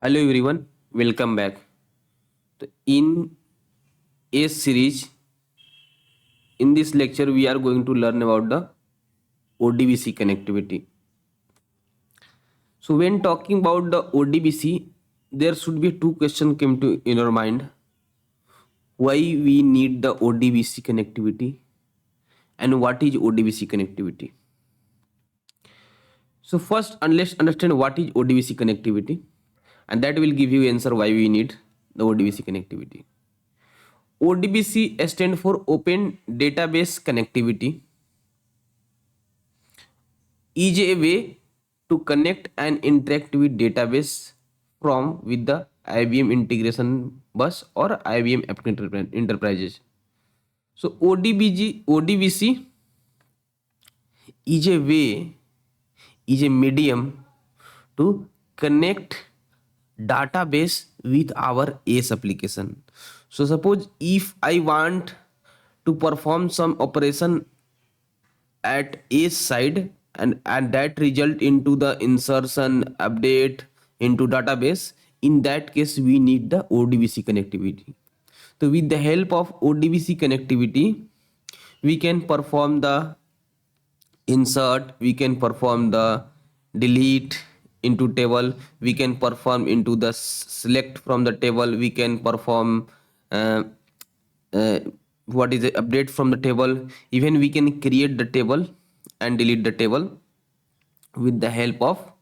Hello everyone, welcome back. In A series, in this lecture we are going to learn about the ODBC connectivity. So when talking about the ODBC, there should be two questions came to in your mind. Why we need the ODBC connectivity and what is ODBC connectivity? So first let's understand what is ODBC connectivity, and that will give you answer why we need the ODBC connectivity. ODBC stands for Open Database Connectivity. Is a way to connect and interact with database from with the IBM integration bus or IBM App Enterprises. So ODBC is a way, is a medium to connect database with our ACE application. So suppose if I want to perform some operation at ACE side and that result into the insertion update into database, in that case we need the ODBC connectivity. So with the help of ODBC connectivity we can perform the insert, we can perform the delete into table, we can perform into the select from the table, we can perform uh, uh, what is the update from the table, even we can create the table and delete the table with the help of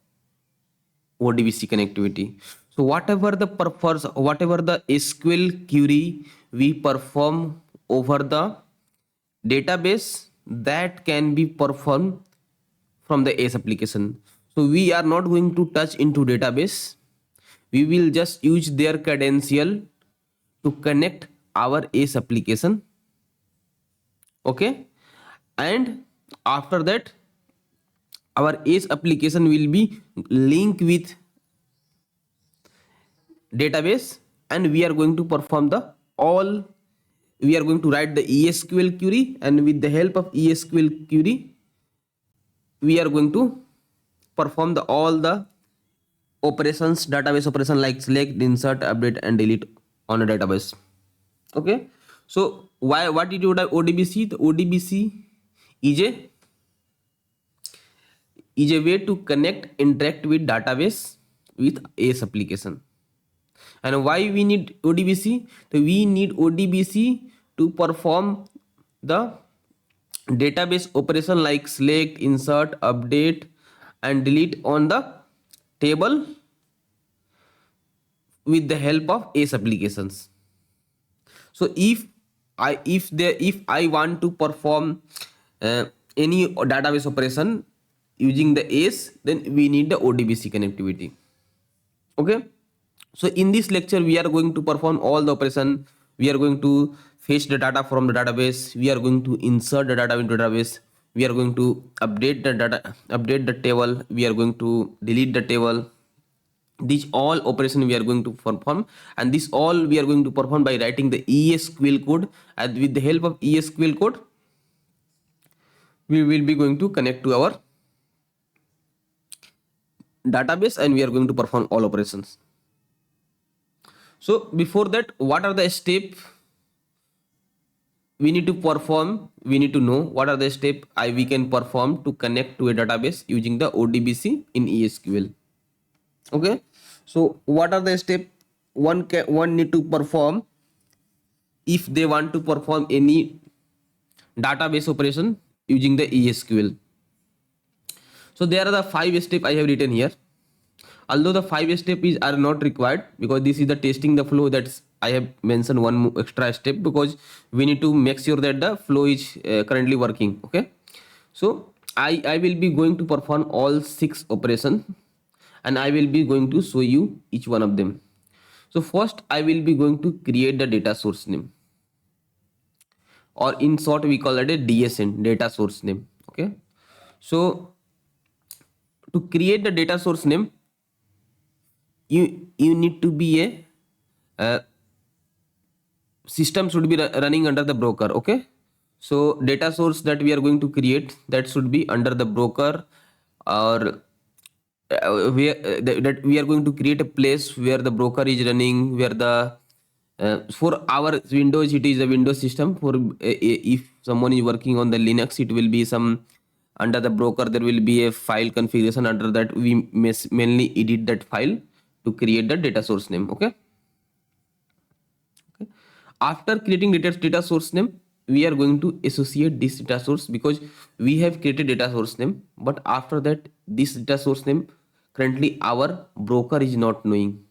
ODBC connectivity. So whatever the purpose, whatever the SQL query we perform over the database, that can be performed from the ACE application. So we are not going to touch into database. We will just use their credential to connect our ACE application. Okay, and after that our ACE application will be linked with database, and we are going to perform the all, we are going to write the ESQL query, and with the help of ESQL query we are going to perform the all the operations, database operation like select, insert, update and delete on a database. Okay, so why, what did you have ODBC? The ODBC is a way to connect, interact with database with ACE application. And why we need ODBC? So we need ODBC to perform the database operation like select, insert, update and delete on the table with the help of ACE applications. So if I want to perform any database operation using the ACE, then we need the ODBC connectivity. Okay, so in this lecture we are going to perform all the operation. We are going to fetch the data from the database, we are going to insert the data into database, we are going to update the data, update the table, we are going to delete the table. These all operation we are going to perform, and this all we are going to perform by writing the ESQL code, and with the help of ESQL code we will be going to connect to our database and we are going to perform all operations. So before that, what are the steps we need to perform? We need to know what are the steps we can perform to connect to a database using the ODBC in ESQL. Okay, so what are the steps one need to perform if they want to perform any database operation using the ESQL? So there are the 5 steps I have written here. Although the 5 steps are not required, because this is the testing the flow, that I have mentioned one extra step because we need to make sure that the flow is currently working. Okay, so I will be going to perform all 6 operations and I will be going to show you each one of them. So first I will be going to create the data source name, or in short we call it a DSN, data source name. Okay, so to create the data source name, you need to be a system should be running under the broker. Okay, so data source that we are going to create, that should be under the broker, or that we are going to create a place where the broker is running, where the for our Windows it is a Windows system. For if someone is working on the Linux, it will be some under the broker there will be a file configuration. Under that we mainly edit that file to create the data source name. Okay. After creating data source name, we are going to associate this data source because we have created data source name, but after that this data source name currently our broker is not knowing.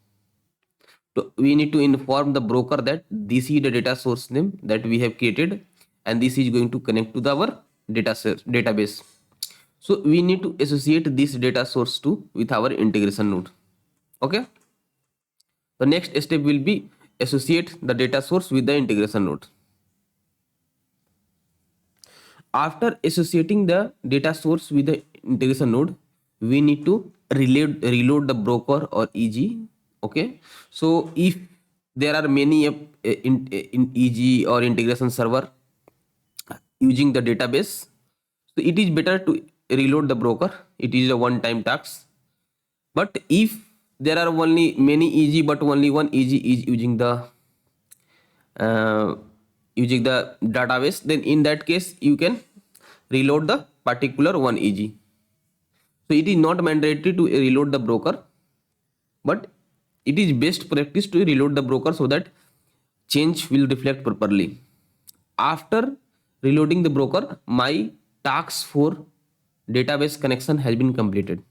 So we need to inform the broker that this is the data source name that we have created and this is going to connect to our database. So we need to associate this data source to with our integration node. Okay. The next step will be associate the data source with the integration node. After associating the data source with the integration node, we need to reload the broker or EG. Okay. So if there are many in EG or integration server using the database, so it is better to reload the broker. It is a one-time task. But if there are only many EG but only one EG is uh, using the database, then in that case you can reload the particular one EG. So it is not mandatory to reload the broker, but it is best practice to reload the broker so that change will reflect properly. After reloading the broker, my task for database connection has been completed.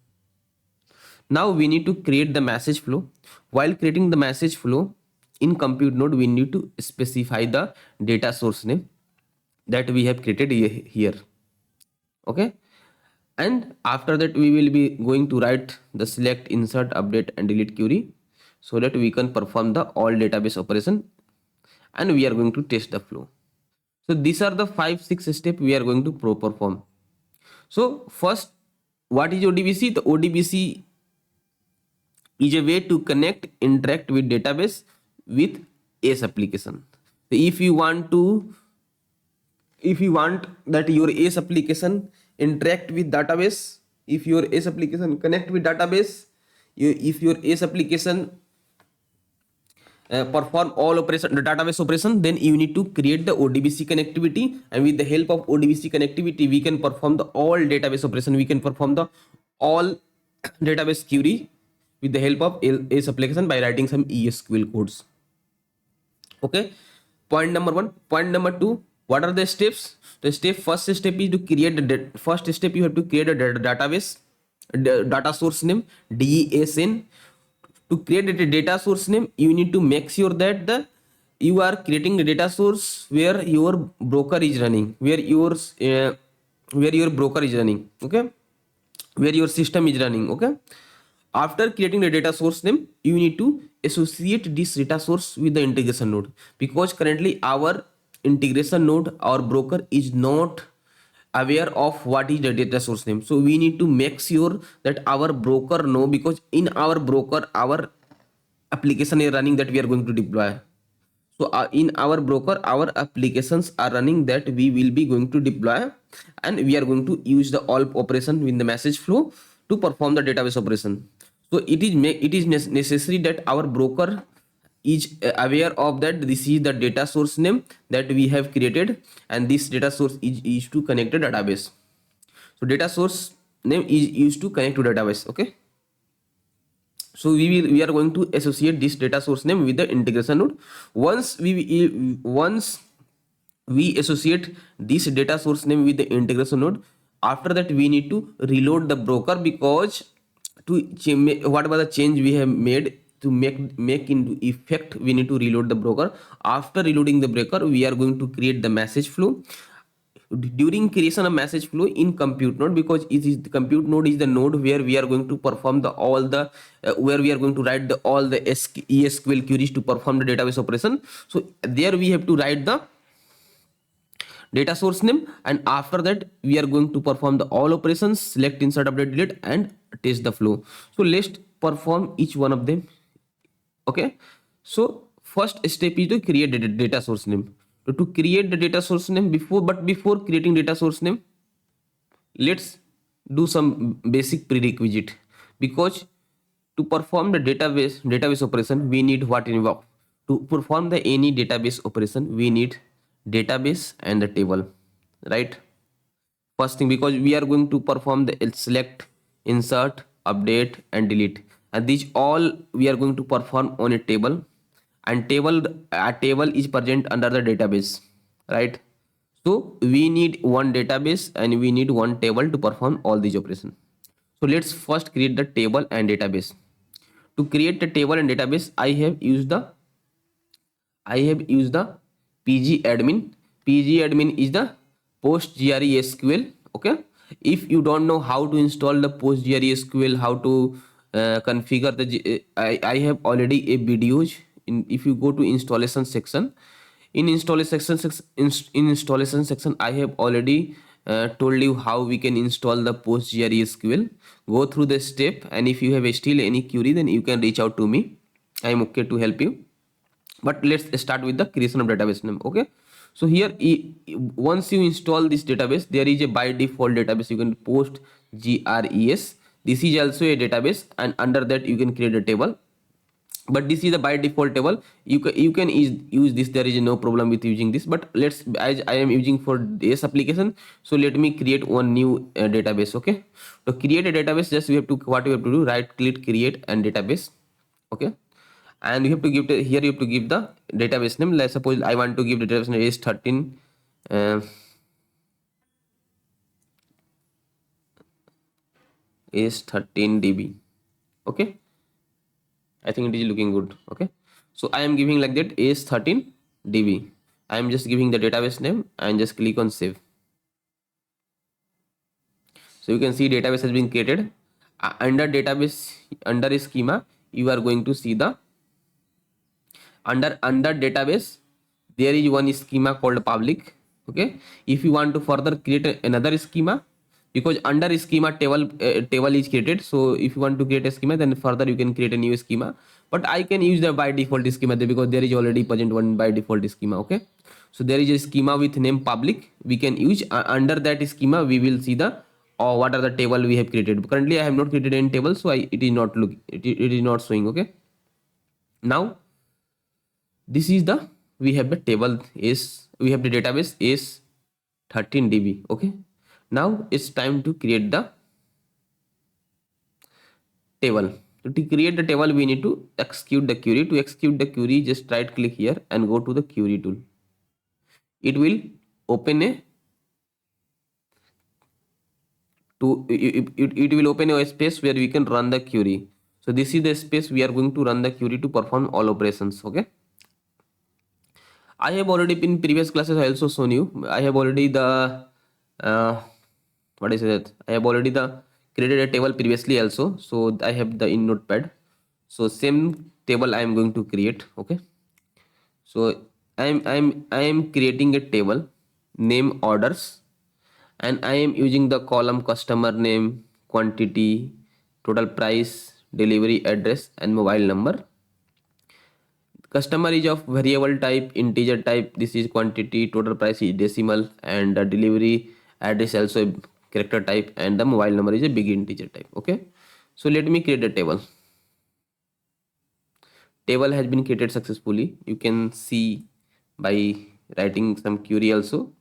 Now we need to create the message flow. While creating the message flow in compute node, we need to specify the data source name that we have created here. Okay. And after that we will be going to write the select, insert, update and delete query so that we can perform the all database operation and we are going to test the flow. So these are the 5-6 steps we are going to perform. So first, what is ODBC? The ODBC is a way to connect, interact with database with ACE application. So if you want that your ACE application interact with database, if your ACE application connect with database, if your ACE application perform all operation, the database operation, then you need to create the ODBC connectivity, and with the help of ODBC connectivity we can perform the all database operation. We can perform the all database query with the help of ACE application by writing some ESQL codes. Okay, point number 1. Point number 2, what are the steps? The first step is to create the first step. You have to create a database, data source name, DESN. To create a data source name, you need to make sure that you are creating the data source where your broker is running, where your broker is running. Okay, where your system is running. Okay. After creating the data source name, you need to associate this data source with the integration node, because currently our integration node, our broker is not aware of what is the data source name. So we need to make sure that our broker know, because in our broker our application is running that we are going to deploy. So in our broker our applications are running that we will be going to deploy, and we are going to use the all operation in the message flow to perform the database operation. So it is necessary that our broker is aware of that this is the data source name that we have created, and this data source is used to connect the database. So data source name is used to connect to database. Okay. So we are going to associate this data source name with the integration node. Once we associate this data source name with the integration node, after that we need to reload the broker, because to whatever the change we have made to make into effect, we need to reload the broker. After reloading the broker, we are going to create the message flow. During creation of message flow in compute node, because it is the compute node is the node where we are going to perform the where we are going to write all the ESQL queries to perform the database operation. So there we have to write the data source name, and after that we are going to perform the all operations, select, insert, update, delete and test the flow. So let's perform each one of them. Okay, so first step is to create the data source name. So to create the data source name, before creating data source name, let's do some basic prerequisite. because to perform the database operation we need what involved. To perform the any database operation we need database and the table, right? First thing, because we are going to perform the select, insert, update and delete, and these all we are going to perform on a table, and a table is present under the database, right? So we need one database and we need one table to perform all these operations. So let's first create the table and database. To create the table and database, I have used the PG admin. PG admin is the PostgreSQL SQL. Okay. If you don't know how to install the PostgreSQL SQL, how to configure the, I have already a videos. If you go to installation section, in installation section, I have already told you how we can install the PostgreSQL. Go through the step, and if you have still any query, then you can reach out to me. I am okay to help you, but let's start with the creation of database name. Okay, so here once you install this database, there is a by default database. You can post gres. This is also a database, and under that you can create a table, but this is the by default table. You can use this. There is no problem with using this, but let's, as I am using for this application, so let me create one new database. Okay, to create a database, just we have to, what you have to do, right click, create and database. Okay, and you have to give here, you have to give the database name. Let's suppose I want to give the database name is 13 is 13 db. Okay, I think it is looking good. Okay, so I am giving like that is 13 db. I am just giving the database name and just click on save. So you can see database has been created. Under database, under schema, you are going to see the under database, there is one schema called public. Okay, if you want to further create another schema, because under schema table is created, so if you want to create a schema, then further you can create a new schema, but I can use the by default schema there because there is already present one by default schema. Okay, so there is a schema with name public we can use. Under that schema we will see the, or what are the table we have created. Currently I have not created any table, so it is not looking, it is not showing. Okay, now this is the, we have the table is, we have the database is 13 db. Okay, now it's time to create the table. To create the table we need to execute the query. To execute the query, just right click here and go to the query tool. It will open a it will open a space where we can run the query. So this is the space we are going to run the query to perform all operations. Okay, I have already been previous classes I also shown you. I have already the what is it? I have already the created a table previously also. So I have the in notepad. So same table I am going to create. Okay. So I am creating a table name orders, and I am using the column customer name, quantity, total price, delivery address and mobile number. Customer is of variable type, integer type. This is quantity, total price is decimal, and the delivery address also a character type, and the mobile number is a big integer type. Okay, so let me create a table. Table has been created successfully. You can see by writing some query also.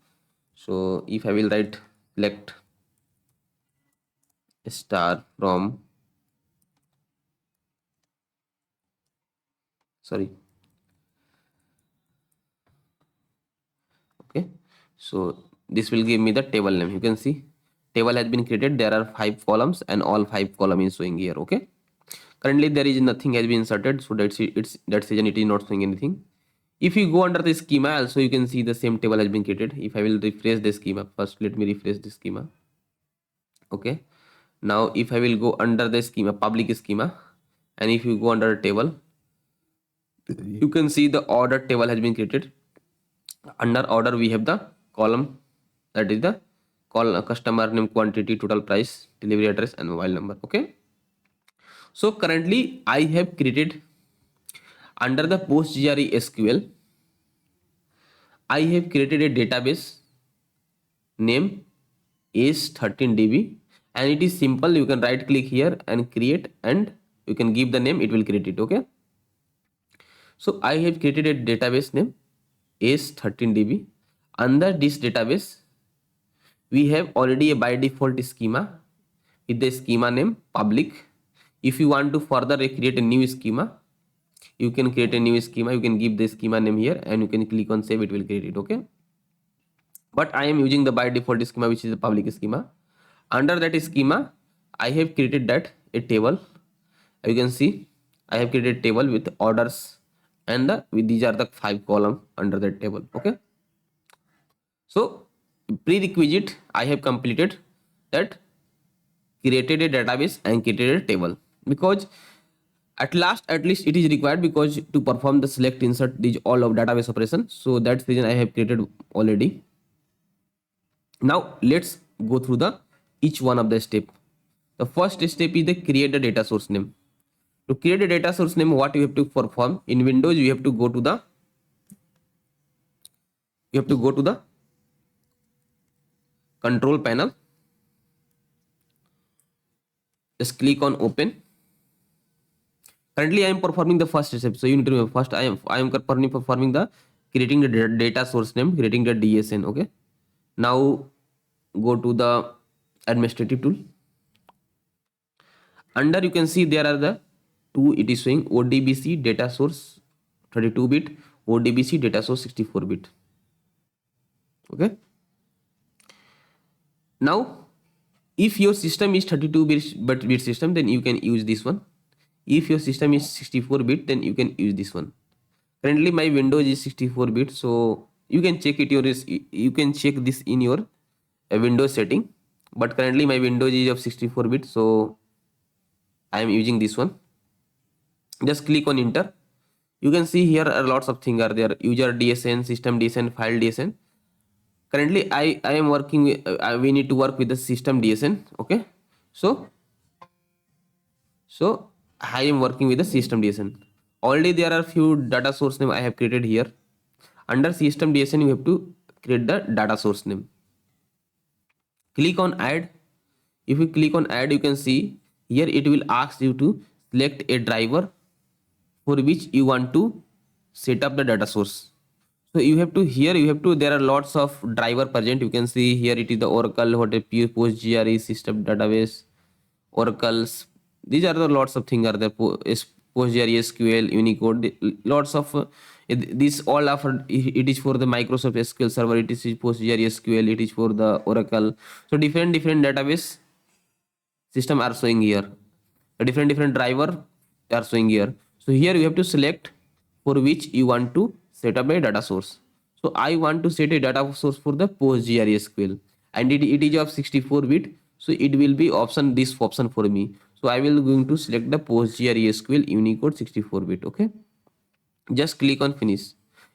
So if I will write select star from, sorry, okay, so this will give me the table name. You can see table has been created. There are 5 columns and all 5 columns is showing here. Okay, currently there is nothing has been inserted, so that's it. That's reason it is not showing anything. If you go under the schema also, you can see the same table has been created. If I will refresh the schema, first let me refresh the schema. Okay, now if I will go under the schema, public schema, and if you go under table, you can see the order table has been created. Under order we have the column, that is the call customer name, quantity, total price, delivery address and mobile number. Okay, so currently I have created under the PostgreSQL, I have created a database name is 13 db, and it is simple. You can right click here and create, and you can give the name, it will create it. Okay, so I have created a database name ACE13DB. Under this database we have already a by default schema with the schema name public. If you want to further create a new schema, you can create a new schema. You can give the schema name here and you can click on save, it will create it. Okay, but I am using the by default schema, which is the public schema. Under that schema I have created that a table. You can see I have created a table with orders, and with these are the 5 columns under that table. Okay, so prerequisite I have completed, that created a database and created a table, because at least it is required, because to perform the select, insert, these all of database operation. So that's the reason I have created already. Now let's go through the each one of the step. The first step is the create the data source name. To create a data source name, what you have to perform in Windows, you have to go to the control panel. Just click on open. Currently I am performing the first step, so you need to remember, first I am performing the creating the data source name, creating the DSN. Okay, now go to the administrative tool. Under you can see there are the two, it is showing ODBC data source 32-bit, ODBC data source 64-bit. Okay, now if your system is 32-bit system, then you can use this one. If your system is 64-bit, then you can use this one. Currently my Windows is 64-bit, so you can check it, you can check this in your Windows setting, but currently my Windows is of 64-bit, so I am using this one. Just click on enter. You can see here are lots of things are there: user DSN, system DSN, file DSN. Currently I am working with, we need to work with the system DSN. Okay, so I am working with the system DSN. Already there are few data source name I have created here. Under system DSN you have to create the data source name. Click on add. If you click on add, you can see here it will ask you to select a driver for which you want to set up the data source. So you have to there are lots of driver present. You can see here it is the Oracle, what a PostGRE, system database, Oracles. These are the lots of things are there. PostGRE, SQL, Unicode, lots of these all are, it is for the Microsoft SQL Server, it is PostGRE SQL, it is for the Oracle. So different database system are showing here. The different driver are showing here. So here you have to select for which you want to set up a data source. So I want to set a data source for the PostGRE SQL, and it is of 64-bit. So it will be this option for me. So I will going to select the PostGRE SQL Unicode 64-bit. Okay, just click on finish.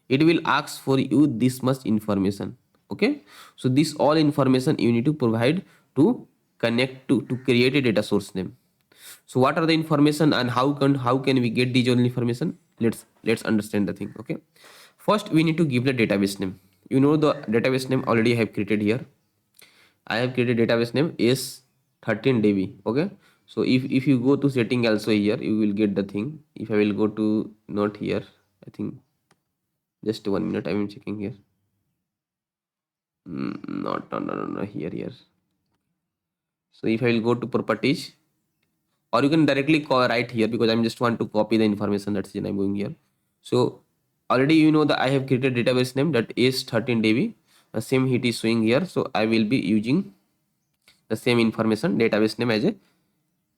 It will ask for you this much information. Okay, so this all information you need to provide to connect to create a data source name. So what are the information and how can we get these all information? Let's understand the thing. Okay, first we need to give the database name. You know the database name already I have created here. I have created database name is 13DB. Okay, so if you go to setting also here, you will get the thing. If I will go to note here, I think just 1 minute, I am checking here. Not no, here. So if I will go to properties, or you can directly write here, because I'm just want to copy the information, that's why I'm going here. So already you know that I have created database name that is 13DB. The same it is showing here. So I will be using the same information, database name as a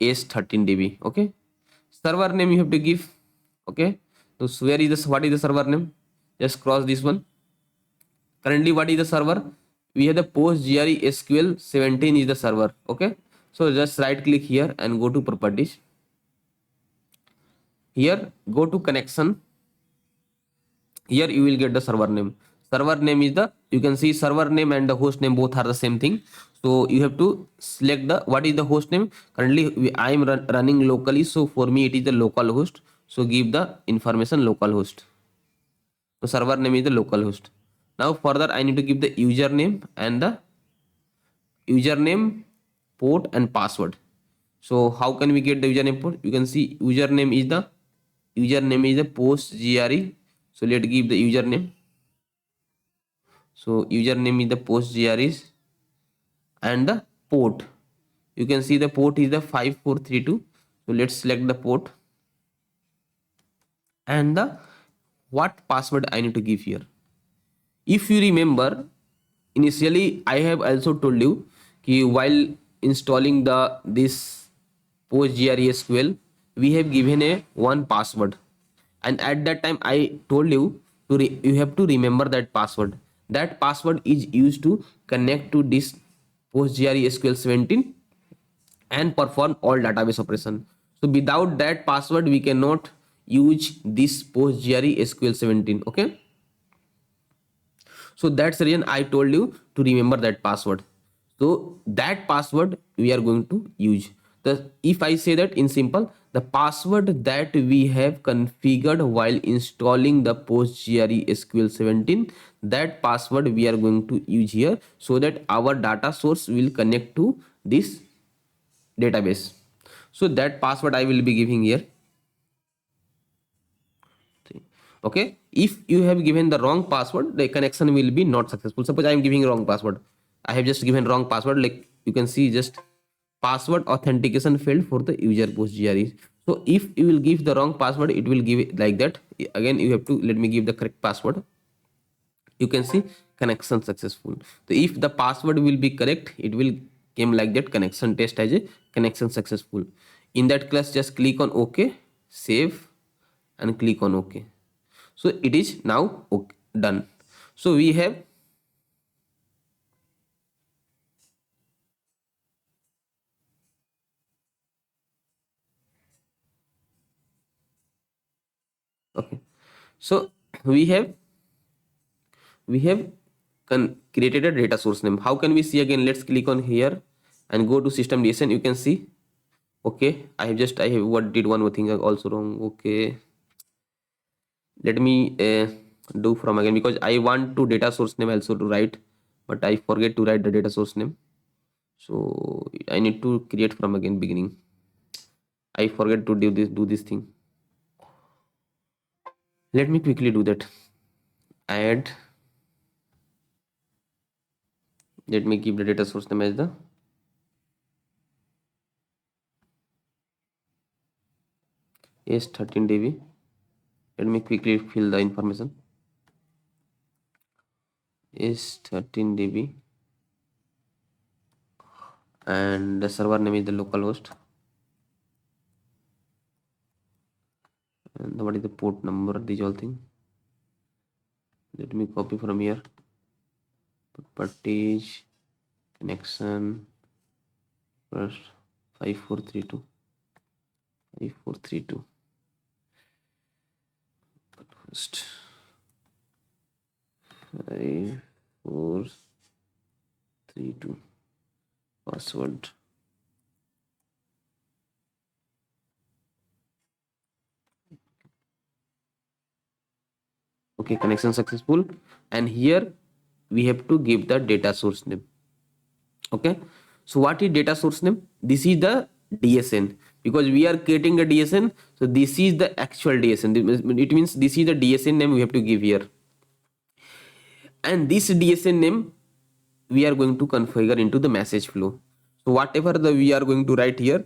ACE13DB. Okay, server name you have to give. Okay, so what is the server name? Just cross this one. Currently what is the server? We have the PostGRE SQL 17 is the server. Okay, so just right click here and go to properties. Here go to connection. Here you will get the server name. Server name is you can see server name and the host name both are the same thing. So you have to select what is the host name. Currently I am running locally, so for me it is the local host. So give the information local host. So server name is the local host. Now further I need to give the username and the username port and password. So how can we get the username port? You can see username is the post GRE. So let's give the username. So username is the post GREs, and the port, you can see the port is the 5432. So let's select the port, and the what password I need to give here. If you remember, initially I have also told you कि while installing this PostgreSQL, we have given a one password, and at that time I told you you have to remember that password. That password is used to connect to this PostgreSQL 17 and perform all database operation. So without that password, we cannot use this PostgreSQL 17. Okay. So that's the reason I told you to remember that password. So that password we are going to use. If I say that in simple, the password that we have configured while installing the PostgreSQL 17, that password we are going to use here, so that our data source will connect to this database. So that password I will be giving here. Okay, if you have given the wrong password, the connection will be not successful. Suppose I am giving wrong password, I have just given wrong password, like you can see just password authentication failed for the user PostgreSQL. So if you will give the wrong password, it will give it like that. Again, you have to let me give the correct password. You can see connection successful. So if the password will be correct, it will came like that, connection test as a connection successful. In that class, just click on OK, save, and click on OK. So it is now okay, done. So we have okay. So we have created a data source name. How can we see again? Let's click on here and go to system DSN. You can see. Okay, I have what did one more thing also wrong. Okay, let me do from again, because I want to data source name also to write, but I forget to write the data source name. So I need to create from again beginning. I forget to do this thing. Let me quickly do that. Add, let me keep the data source name as the S13DB. Let me quickly fill the information. S13DB, and the server name is the localhost, and what is the port number, these all things. Let me copy from here. Properties, connection, first 5432 first 5432 password. Okay, connection successful, and here we have to give the data source name. Okay, so what is data source name? This is the DSN, because we are creating a DSN. So this is the actual DSN. It means this is the DSN name we have to give here, and this DSN name we are going to configure into the message flow. So whatever we are going to write here,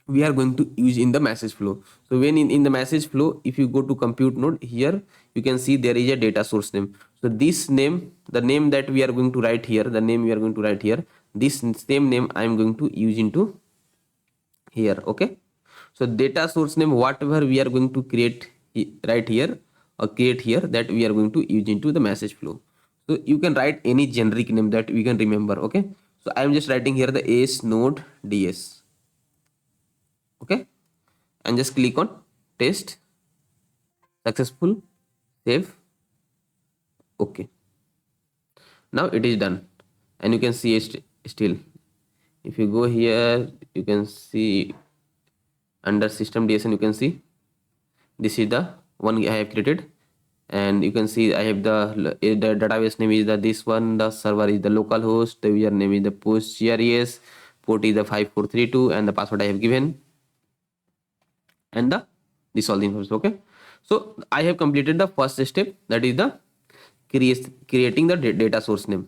we are going to use in the message flow. So when in the message flow, if you go to compute node, here you can see there is a data source name. So this name, the name that we are going to write here, this same name I am going to use into here. Okay, so data source name, whatever we are going to create right here or create here, that we are going to use into the message flow. So you can write any generic name that we can remember. Okay, so I am just writing here the AS node DS. Okay, and just click on test, successful, save. Okay, now it is done, and you can see it still. If you go here, you can see under system DSN, you can see this is the one I have created, and you can see I have the database name is the this one, the server is the localhost, the user name is the PostgreSQL, port is the 5432 and the password I have given, and this all the information. Okay, so I have completed the first step, that is the creating the data source name.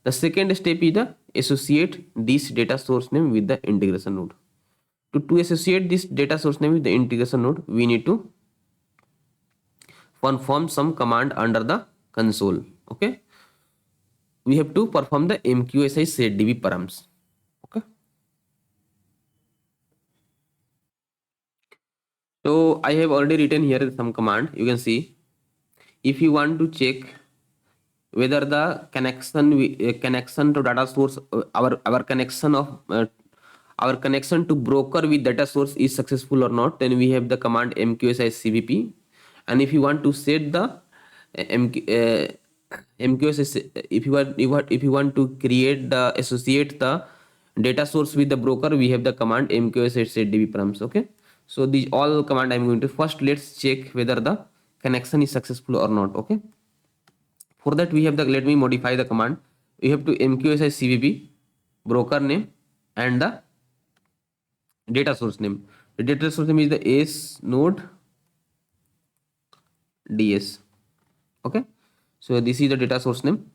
The second step is the associate this data source name with the integration node. To associate this data source name with the integration node, we need to perform some command under the console. Okay, we have to perform the mqsi setDB params. Okay, so I have already written here some command. You can see, if you want to check whether the connection to data source, our connection of our connection to broker with data source is successful or not, then we have the command mqsi cvp. And if you want to set the mqsi, if you want to create the associate the data source with the broker, we have the command mqsi setDB params. Okay, so these all command I'm going to first, let's check whether the connection is successful or not. Okay, for that we have the, let me modify the command. We have to mqsi cvp broker name and the data source name. The data source name is the s node ds. Okay, so this is the data source name.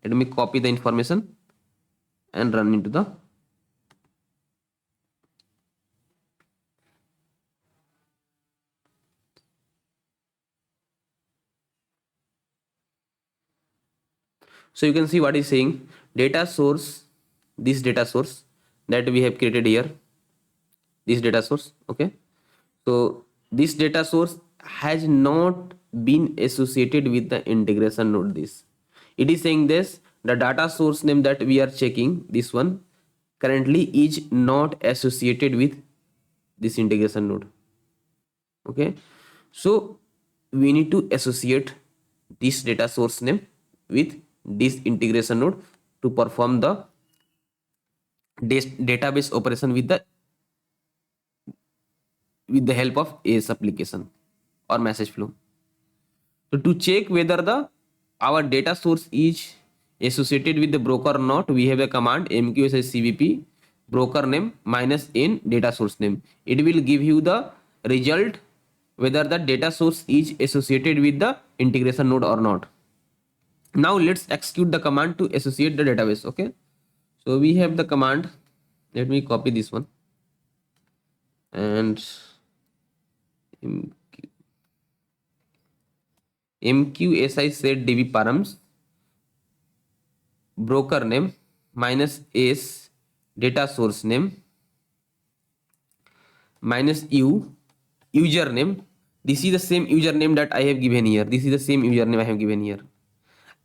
Let me copy the information and run into the so you can see what is saying, data source, this data source that we have created here, this data source. Okay, so this data source has not been associated with the integration node. This, it is saying this, the data source name that we are checking, this one currently is not associated with this integration node. Okay, so we need to associate this data source name with this integration node to perform the database operation with the help of AS application or message flow. So to check whether the our data source is associated with the broker or not, we have a command mqsi cvp broker name minus n data source name. It will give you the result whether the data source is associated with the integration node or not. Now let's execute the command to associate the database. Okay, so we have the command, let me copy this one and mqsi setDB params broker name minus s data source name minus u username. This is the same username that I have given here. This is the same username I have given here,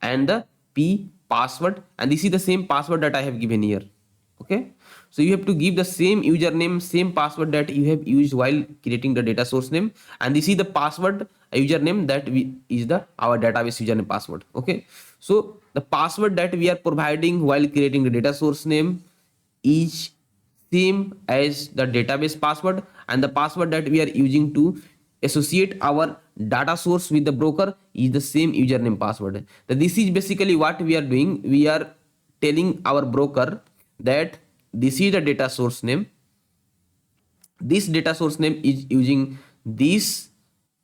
and the p password, and this is the same password that I have given here. Okay, so you have to give the same username, same password that you have used while creating the data source name, and this is the password username that is the our database username password. Okay, so the password that we are providing while creating the data source name is same as the database password, and the password that we are using to associate our data source with the broker is the same username password. This is basically what we are doing. We are telling our broker that this is the data source name. This data source name is using this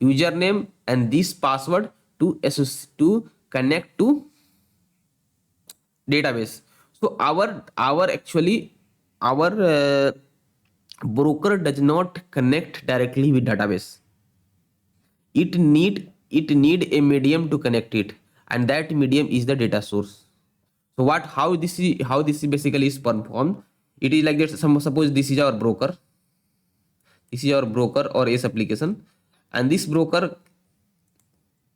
username and this password to connect to database. So our broker does not connect directly with database. It need a medium to connect it, and that medium is the data source. So how this is basically is performed. It is like that. Suppose this is our broker. This is our broker or AS application, and this broker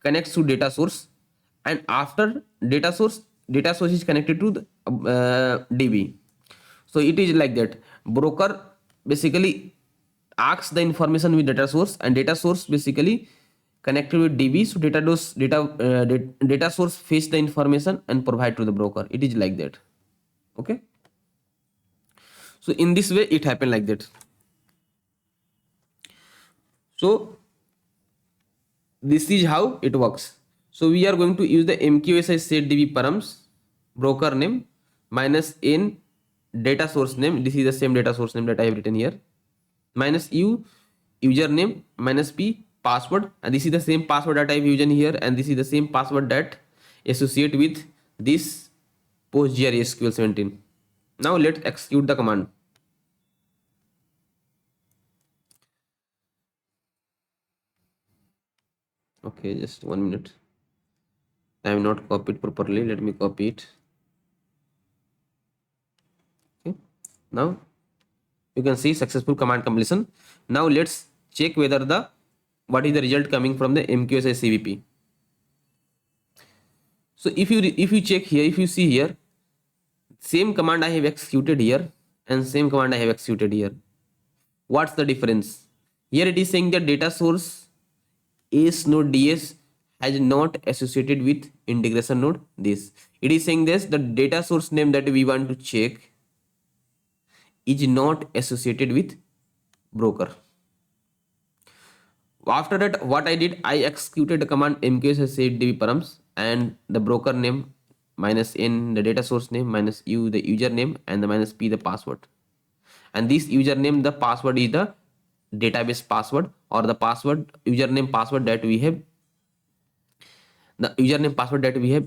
connects to data source, and after data source is connected to the DB. So it is like that. Broker basically asks the information with data source, and data source basically connected with DB. So data source fetch the information and provide to the broker. It is like that. Okay. So in this way it happened like that. So this is how it works. So we are going to use the mqsi setDB params broker name minus n data source name, this is the same data source name that I have written here, minus u username, minus p password, and this is the same password that I have used here, and this is the same password that associate with this PostgreSQL 17. Now let's execute the command. Okay, just 1 minute. I have not copied properly. Let me copy it. Okay. Now you can see successful command completion. Now let's check whether what is the result coming from the MQSI CVP. So if you check here, if you see here, same command I have executed here and same command I have executed here. What's the difference? Here it is saying that data source is node ds has not associated with integration node this. It is saying this, the data source name that we want to check is not associated with broker. After that, what I did, I executed the command mqsdb params and the broker name minus n, the data source name, minus u, the username, and the minus p, the password. And this username, the password is the database password, or the password, username password that we have, the username password that we have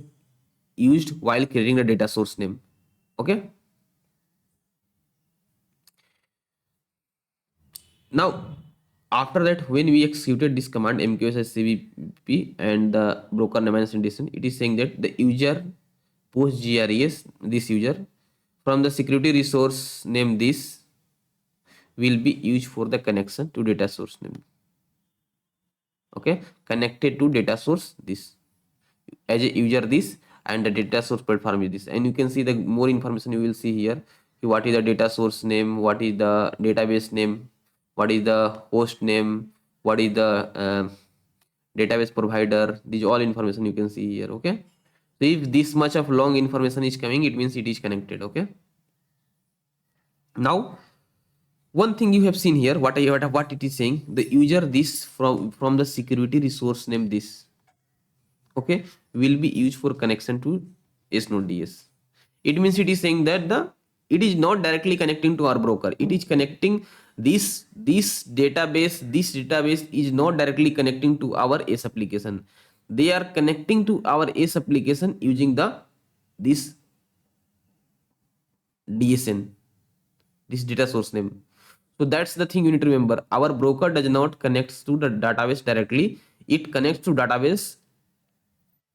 used while creating the data source name. Okay. Now, after that, when we executed this command mqsdb and the broker name minus indication, it is saying that the user PostgreS, this user, from the security resource name this will be used for the connection to data source name. Okay, connected to data source this as a user this, and the data source platform is this. And you can see the more information you will see here. What is the data source name? What is the database name? What is the host name? What is the database provider? These all information you can see here. Okay, so if this much of long information is coming, it means it is connected. Okay. Now, one thing you have seen here, what it is saying, the user this from the security resource name this, okay, will be used for connection to s-node.ds. It means it is saying that it is not directly connecting to our broker. It is connecting this database. This database is not directly connecting to our S application. They are connecting to our S application using this DSN, this data source name. So that's the thing you need to remember. Our broker does not connect to the database directly. It connects to database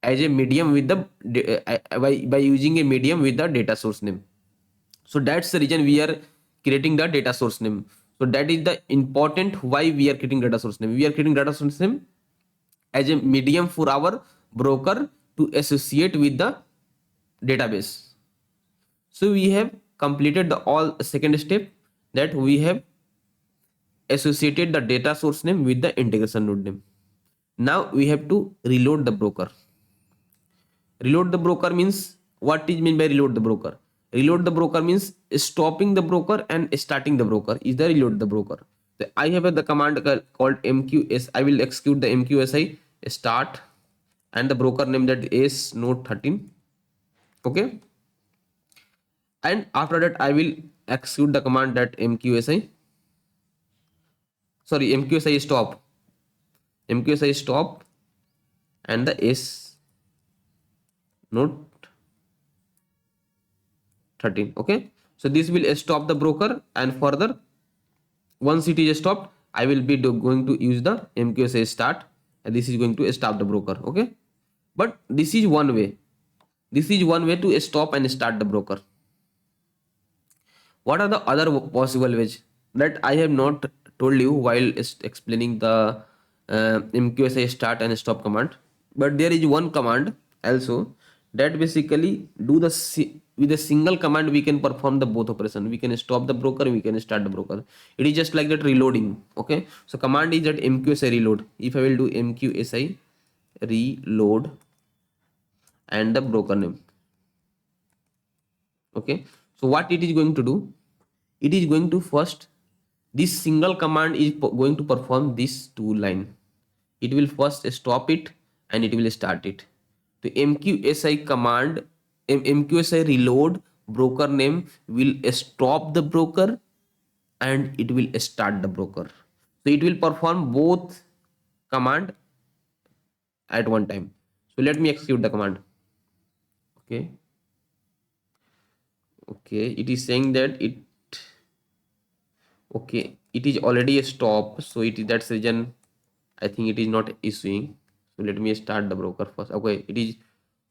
as a medium with by using a medium with the data source name. So that's the reason we are creating the data source name. So that is the important why we are creating data source name. We are creating data source name as a medium for our broker to associate with the database. So we have completed the all second step, that we have associated the data source name with the integration node name. Now we have to reload the broker. Reload the broker means, what is mean by reload the broker? Reload the broker means stopping the broker and starting the broker is the reload the broker. So I have the command called mqs. I will execute the mqsi start and the broker name that is node 13. Okay. And after that, I will execute the command that mqsi stop and the s node 13. Okay, so this will stop the broker, and further once it is stopped, I will be going to use the mqsi start, and this is going to stop the broker. Okay, but this is one way. This is one way to stop and start the broker. What are the other possible ways that I have not told you while explaining the mqsi start and stop command? But there is one command also that basically do with a single command we can perform the both operation. We can stop the broker, we can start the broker. It is just like that reloading. Okay, so command is that mqsi reload. If I will do mqsi reload and the broker name. Okay, so what it is going to do, it is going to first, this single command is going to perform this two line. It will first stop it and it will start it. The mqsi command, mqsi reload broker name will stop the broker and it will start the broker. So it will perform both command at one time. So let me execute the command. Okay. Okay, it is saying that okay, it is already a stop, so it is, that's the reason I think it is not issuing. So let me start the broker first. Okay, it is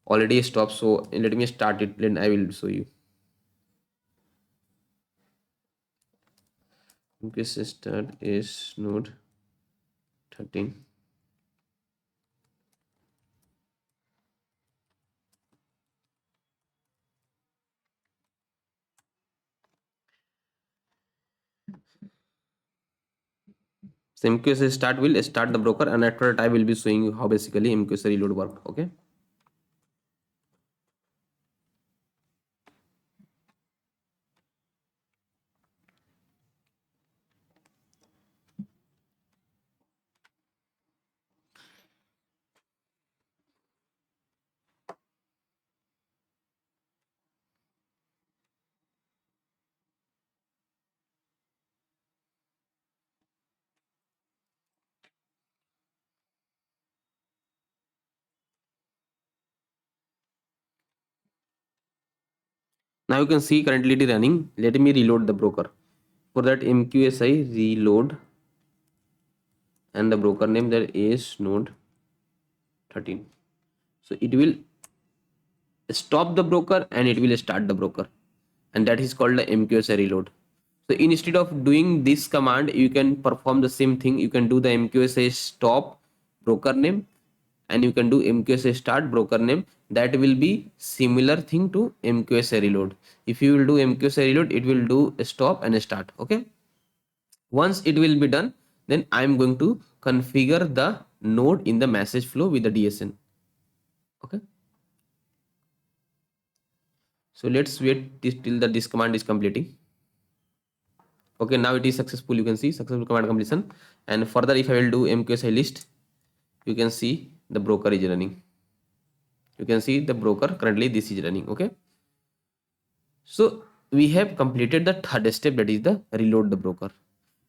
already a stop, so let me start it, then I will show you. Okay, start is node 13. So MQS start will start the broker, and after that I will be showing you how basically MQS reload work. Okay. Now you can see currently it is running. Let me reload the broker. For that MQSI reload, and the broker name that is node 13. So it will stop the broker and it will start the broker, and that is called the MQSI reload. So instead of doing this command, you can perform the same thing. You can do the MQSI stop broker name, and you can do MQSI start broker name. That will be similar thing to MQSI reload. If you will do MQSI reload, it will do a stop and a start. Okay. Once it will be done, then I am going to configure the node in the message flow with the DSN. Okay. So let's wait till this command is completing. Okay, now it is successful. You can see successful command completion. And further, if I will do MQSI list, you can see the broker is running. You can see the broker currently this is running. Okay. So we have completed the third step, that is the reload the broker.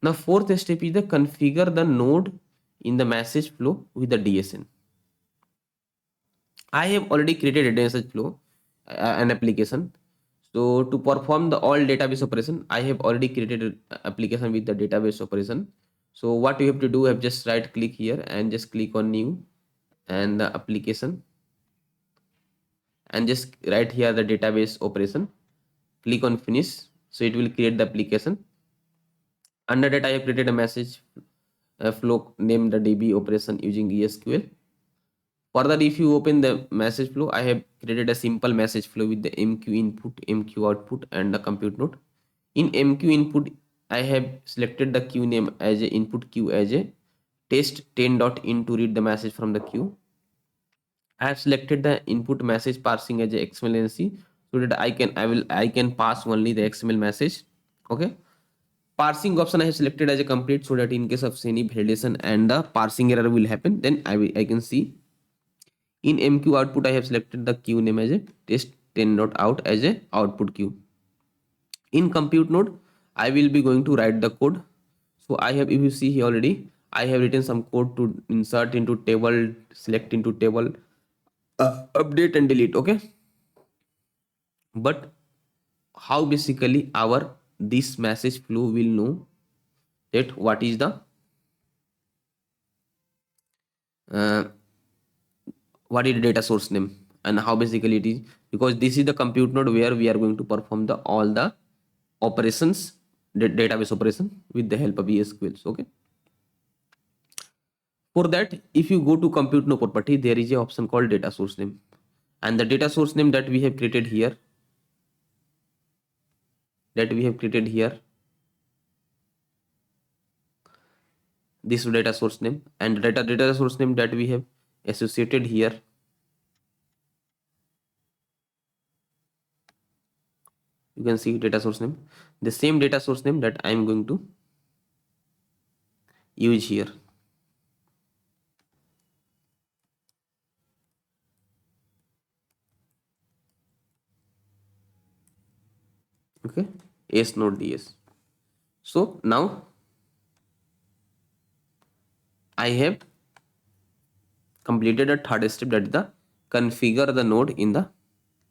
Now fourth step is the configure the node in the message flow with the DSN. I have already created a message flow, an application. So to perform the all database operation, I have already created an application with the database operation. So what you have to do, have just right click here and just click on new and the application, and just write here the database operation. Click on finish. So it will create the application. Under that I have created a message flow named the DB operation using ESQL. Further, if you open the message flow, I have created a simple message flow with the MQ input, MQ output, and the compute node. In MQ input, I have selected the queue name as a input queue as a test10.in to read the message from the queue. I have selected the input message parsing as a XML NC, so that I can pass only the XML message. Okay. Parsing option I have selected as a complete, so that in case of any validation and the parsing error will happen, then I can see. In MQ output, I have selected the queue name as a test10.out as a output queue. In compute node, I will be going to write the code. So I have, if you see here already, I have written some code to insert into table, select into table, update and delete. Okay. But how basically our this message flow will know that what is the uh, what is the data source name, and how basically it is, because this is the compute node where we are going to perform the all the operations, the database operation with the help of ESQL. Okay. For that, if you go to compute node property, there is a option called data source name, and the data source name that we have created here, this data source name, and data source name that we have associated here, you can see data source name, the same data source name that I am going to use here. Okay, s node ds. So now I have completed a third step, that is the configure the node in the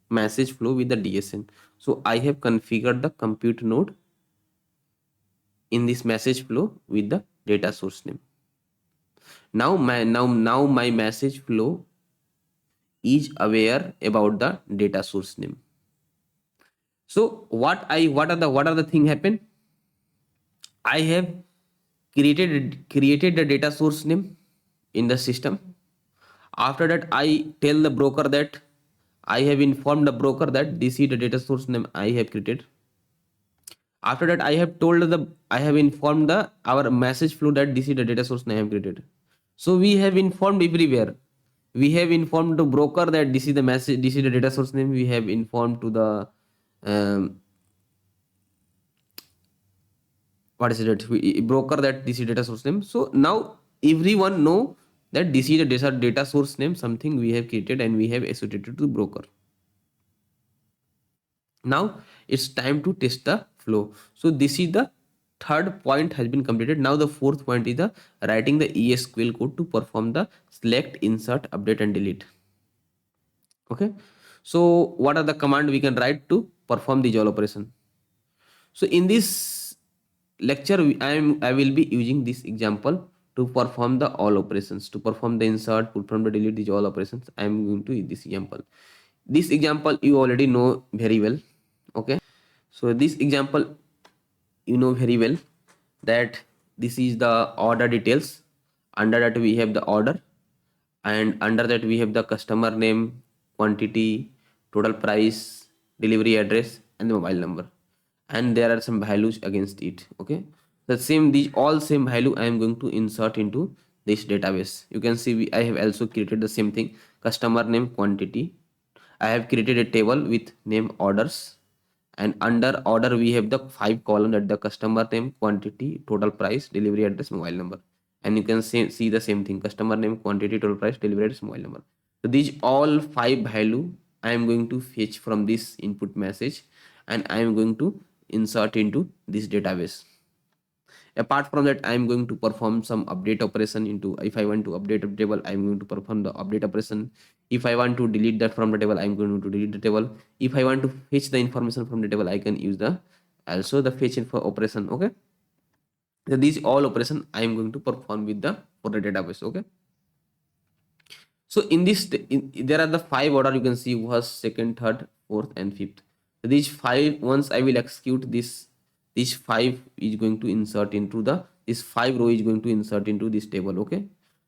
message flow with the DSN. So I have configured the compute node in this message flow with the data source name. Now my message flow is aware about the data source name. So what are the thing happen? I have created the data source name in the system. After that, I tell the broker that I have informed the broker that this is the data source name I have created. After that, I have informed the our message flow that this is the data source name I have created. So we have informed everywhere. We have informed the broker that this is the message, this is the data source name. We have informed to the um, what is it, broker, that this is data source name. So now everyone know that this is the data source name, something we have created and we have associated to broker. Now it's time to test the flow. So this is the third point has been completed. Now the fourth point is the writing the ESQL code to perform the select, insert, update and delete. Okay, so what are the command we can write to perform the all operation? So in this lecture, I will be using this example to perform the all operations, to perform the insert, perform the delete, these all operations. I am going to use this example. This example you already know very well. Okay, so this example you know very well that this is the order details. Under that we have the order, and under that we have the customer name, quantity, total price, delivery address and the mobile number, and there are some values against it. Okay, the same, these all same value I am going to insert into this database. You can see I have also created the same thing, customer name, quantity. I have created a table with name, orders, and under order we have the 5 column, that the customer name, quantity, total price, delivery address, mobile number. And you can see the same thing, customer name, quantity, total price, delivery address, mobile number. So these all 5 value I am going to fetch from this input message, and I am going to insert into this database. Apart from that, I am going to perform some update operation into, if I want to update a table, I am going to perform the update operation. If I want to delete that from the table, I am going to delete the table. If I want to fetch the information from the table, I can use the also the fetch info operation. Okay, so these all operation I am going to perform with the for the database. Okay, so in this there are the 5 order, you can see first, second, third, fourth and fifth. So these 5, once I will execute this 5 is going to insert into the, this 5 row is going to insert into this table. Okay,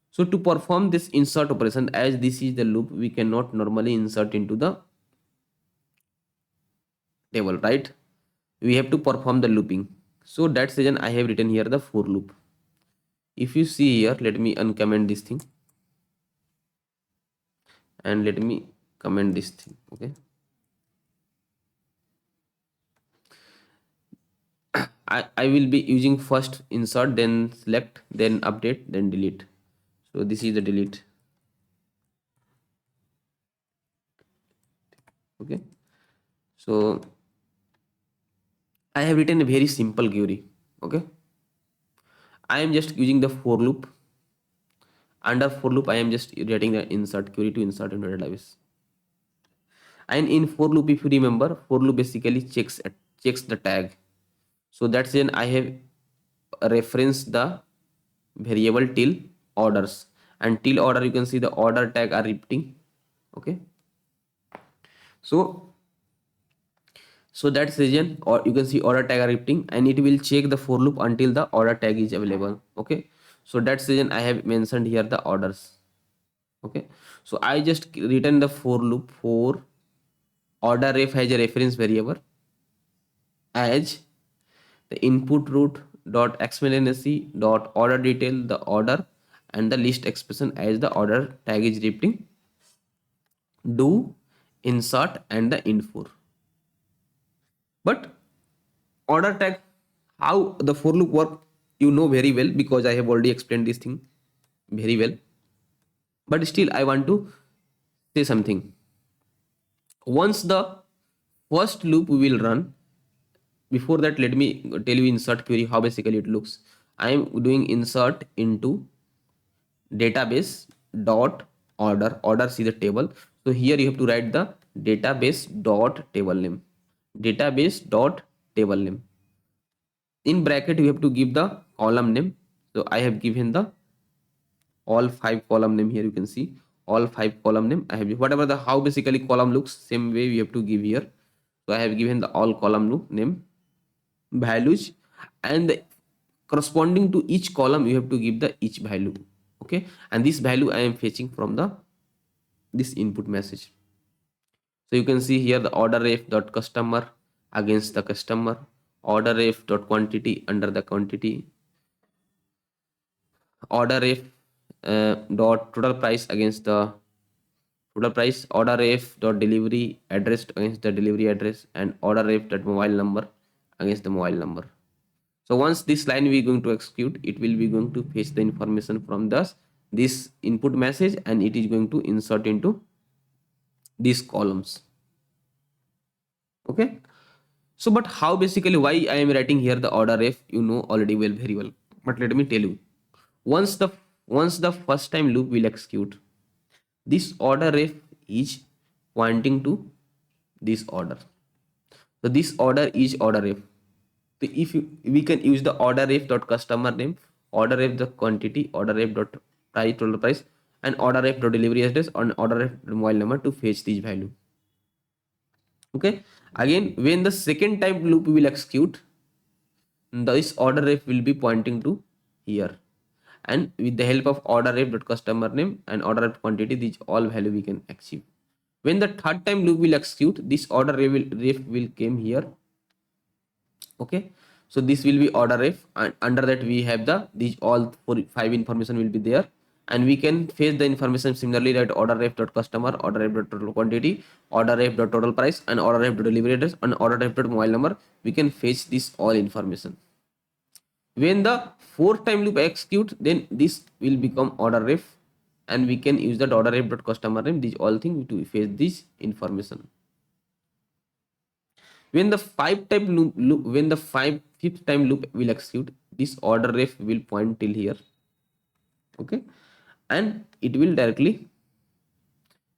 so to perform this insert operation, as this is the loop, we cannot normally insert into the table, right? We have to perform the looping. So that's the reason I have written here the for loop. If you see here, let me uncomment this thing and let me comment this thing. Okay, I will be using first insert, then select, then update, then delete. So this is the delete. Okay, so I have written a very simple query. Okay, I am just using the for loop. Under for loop, I am just writing the insert query to insert into database. And in for loop, if you remember, for loop basically checks the tag. So that's when I have referenced the variable till orders, and till order you can see the order tag are repeating. Okay, so that's region, or you can see order tag are repeating, and it will check the for loop until the order tag is available. Okay, so that's region I have mentioned here the orders. Okay, so I just written the for loop for order ref has a reference variable as the input root dot explainancy dot order detail, the order, and the list expression as the order tag is repeating, do, insert and the infor. But order tag, how the for loop work, you know very well, because I have already explained this thing very well. But still I want to say something. Once the first loop will run, before that, let me tell you insert query how basically it looks. I am doing insert into database dot order see the table. So here you have to write the database dot table name, database dot table name. In bracket you have to give the column name. So I have given the all 5 column name. Here you can see all 5 column name. I have whatever the how basically column looks, same way we have to give here. So I have given the all column name, values, and the corresponding to each column you have to give the each value. Okay, and this value I am fetching from the this input message. So you can see here the order ref dot customer against the customer, order ref dot quantity under the quantity, order ref dot total price against the total price, order ref dot delivery address against the delivery address, and order ref dot mobile number against the mobile number. So once this line we are going to execute, it will be going to fetch the information from this input message, and it is going to insert into these columns. Okay. So but how basically why I am writing here the order ref, you know already well, very well. But let me tell you, once the first time loop will execute, this order ref is pointing to this order. So this order is order ref. So if we can use the order ref dot customer name, order ref the quantity, order ref dot price total price, and order ref dot delivery address, and order ref mobile number to fetch this value. Okay. Again, when the second time loop will execute, this order ref will be pointing to here, and with the help of order ref dot customer name and order ref quantity, these all value we can achieve. When the third time loop will execute, this order ref will came here. Okay, so this will be order ref, and under that we have the these all 5 information will be there, and we can fetch the information similarly, that order ref dot customer, order ref dot total quantity, order ref dot total price, and order ref dot delivery address, and order ref dot mobile number. We can fetch this all information. When the fourth time loop execute, then this will become order ref, and we can use that order ref dot customer name, these all things to fetch this information. When the fifth time loop will execute, this order ref will point till here. Okay, and it will directly,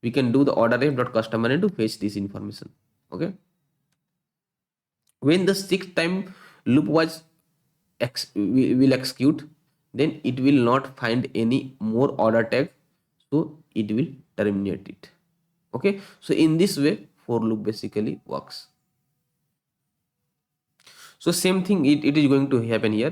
we can do the order ref dot customer name to fetch this information. Okay, when the sixth time loop will execute, then it will not find any more order tag, so it will terminate it. Okay, so in this way for loop basically works. So same thing it is going to happen here.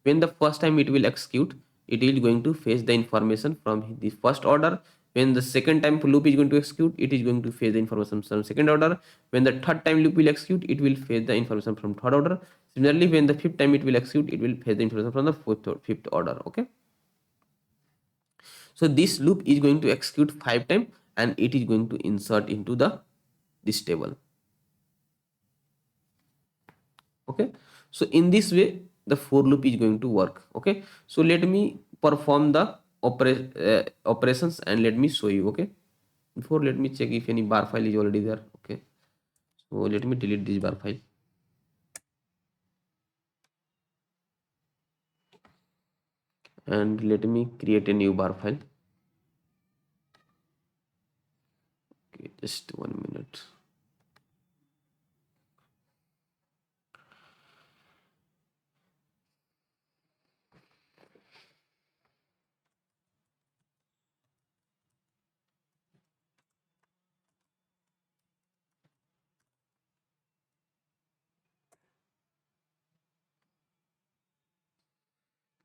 When the first time it will execute, it is going to fetch the information from the first order. When the second time loop is going to execute, it is going to fetch the information from second order. When the third time loop will execute, it will fetch the information from third order. Similarly, when the fifth time it will execute, it will fetch the information from the fifth order. Okay, so this loop is going to execute 5 times, and it is going to insert into this table. Okay, so in this way the for loop is going to work. Okay, so let me perform the operations, and let me show you. Okay, before, let me check if any bar file is already there. Okay, so let me delete this bar file, and let me create a new bar file. Okay, just 1 minute.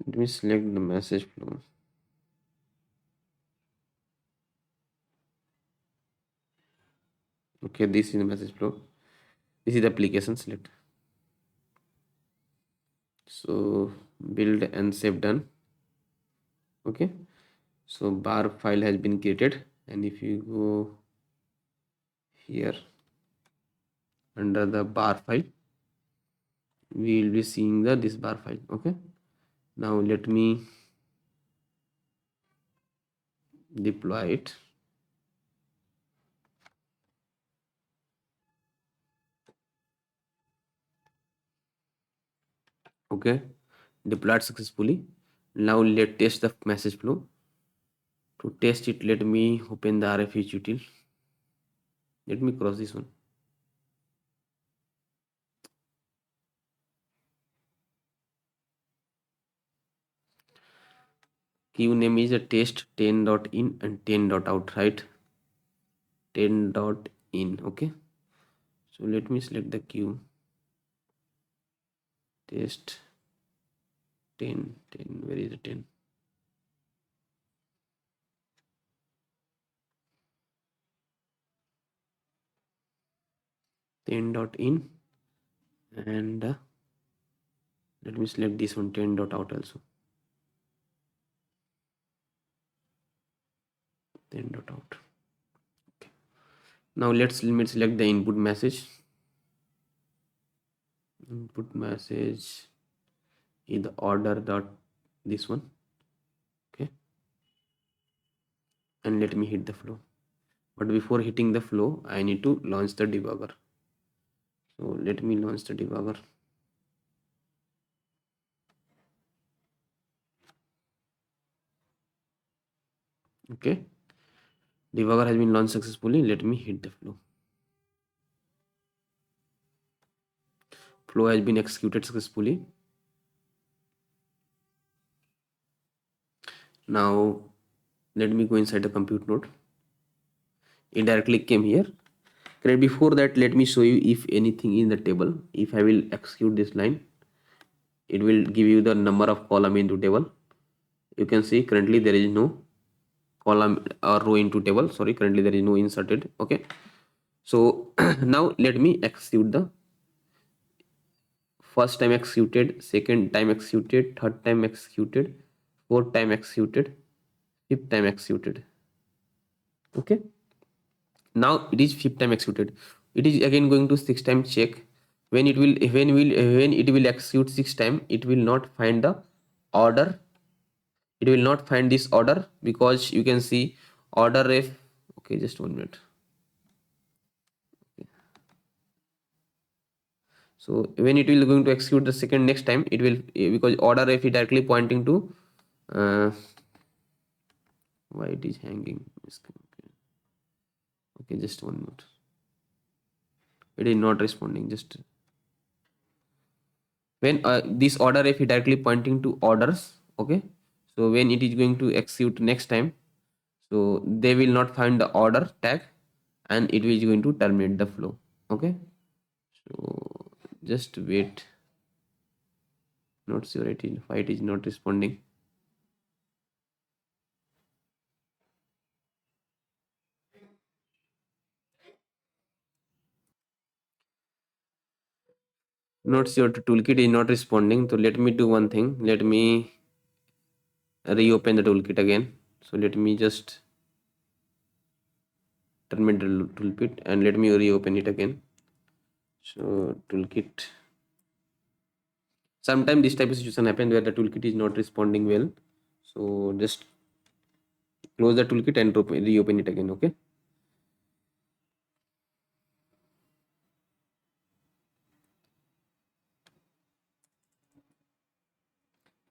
Let me select the message flow. Okay, this is the message flow. This is the application, select. So build and save done. Okay, so bar file has been created, and if you go here under the bar file, we will be seeing this bar file. Okay, now let me deploy it. Okay, deployed successfully. Now let's test the message flow. To test it, let me open the RFH util. Let me cross this one. Queue name is a test 10.in and 10.out, right? 10.in. Okay. So let me select the queue. Test 10. Where is the 10? .in and let me select this one 10.out also. 10.out. Okay. Now let me select the input message. Input message in the order dot this one. Okay, and let me hit the flow. But before hitting the flow, I need to launch the debugger. So let me launch the debugger. Okay, debugger has been launched successfully. Let me hit the flow. Flow has been executed successfully. Now let me go inside the compute node. It directly came here. Before that, let me show you if anything in the table. If I will execute this line, it will give you the number of column into table. You can see currently there is no column or row into table. Sorry, currently there is no inserted. Okay, so now let me execute the first time executed, second time executed, third time executed, fourth time executed, fifth time executed. Okay, now it is fifth time executed. It is again going to six time check. When it will execute six time, it will not find the order. It will not find this order because you can see order ref. Okay, just 1 minute. So when it will going to execute the second next time, it will, because order ref is directly pointing to why it is hanging. Okay, just 1 minute. It is not responding. Just when this order ref is directly pointing to orders. Okay, so when it is going to execute next time, so they will not find the order tag and it is going to terminate the flow. Okay, so just wait. Not sure it is why it is not responding. Not sure the toolkit is not responding. So let me do one thing. Let me reopen the toolkit again. So let me just terminate the toolkit and let me reopen it again. So toolkit. Sometimes this type of situation happens where the toolkit is not responding well. So just close the toolkit and reopen it again. Okay.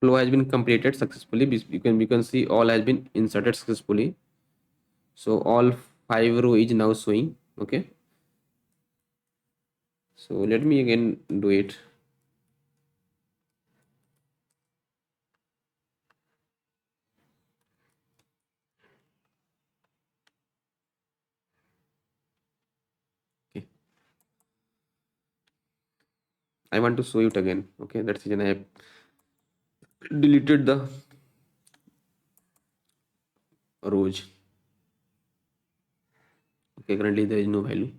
Flow has been completed successfully. You can see all has been inserted successfully. So all 5 row is now showing. Okay. So let me again do it. Okay. I want to show it again. Okay, that's the reason I have deleted the rows. Okay, currently there is no value.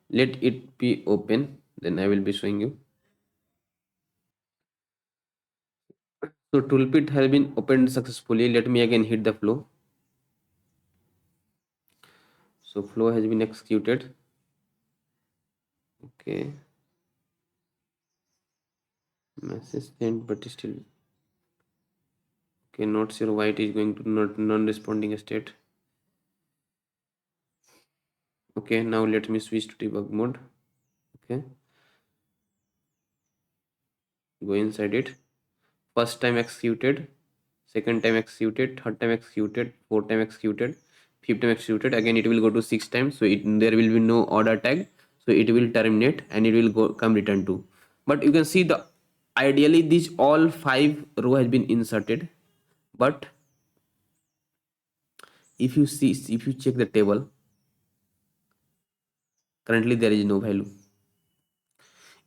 Let it be open, then I will be showing you. So toolkit has been opened successfully. Let me again hit the flow. So flow has been executed. Okay. Message sent, but still. Okay, not sure why it is going to not non-responding state. Okay, now let me switch to debug mode. Okay. go inside it. First time executed, second time executed, third time executed, fourth time executed, fifth time executed. Again it will go to 6 times, so there will be no order tag, so it will terminate and it will come return to. But you can see the ideally these all 5 row has been inserted, but if you check the table, currently there is no value.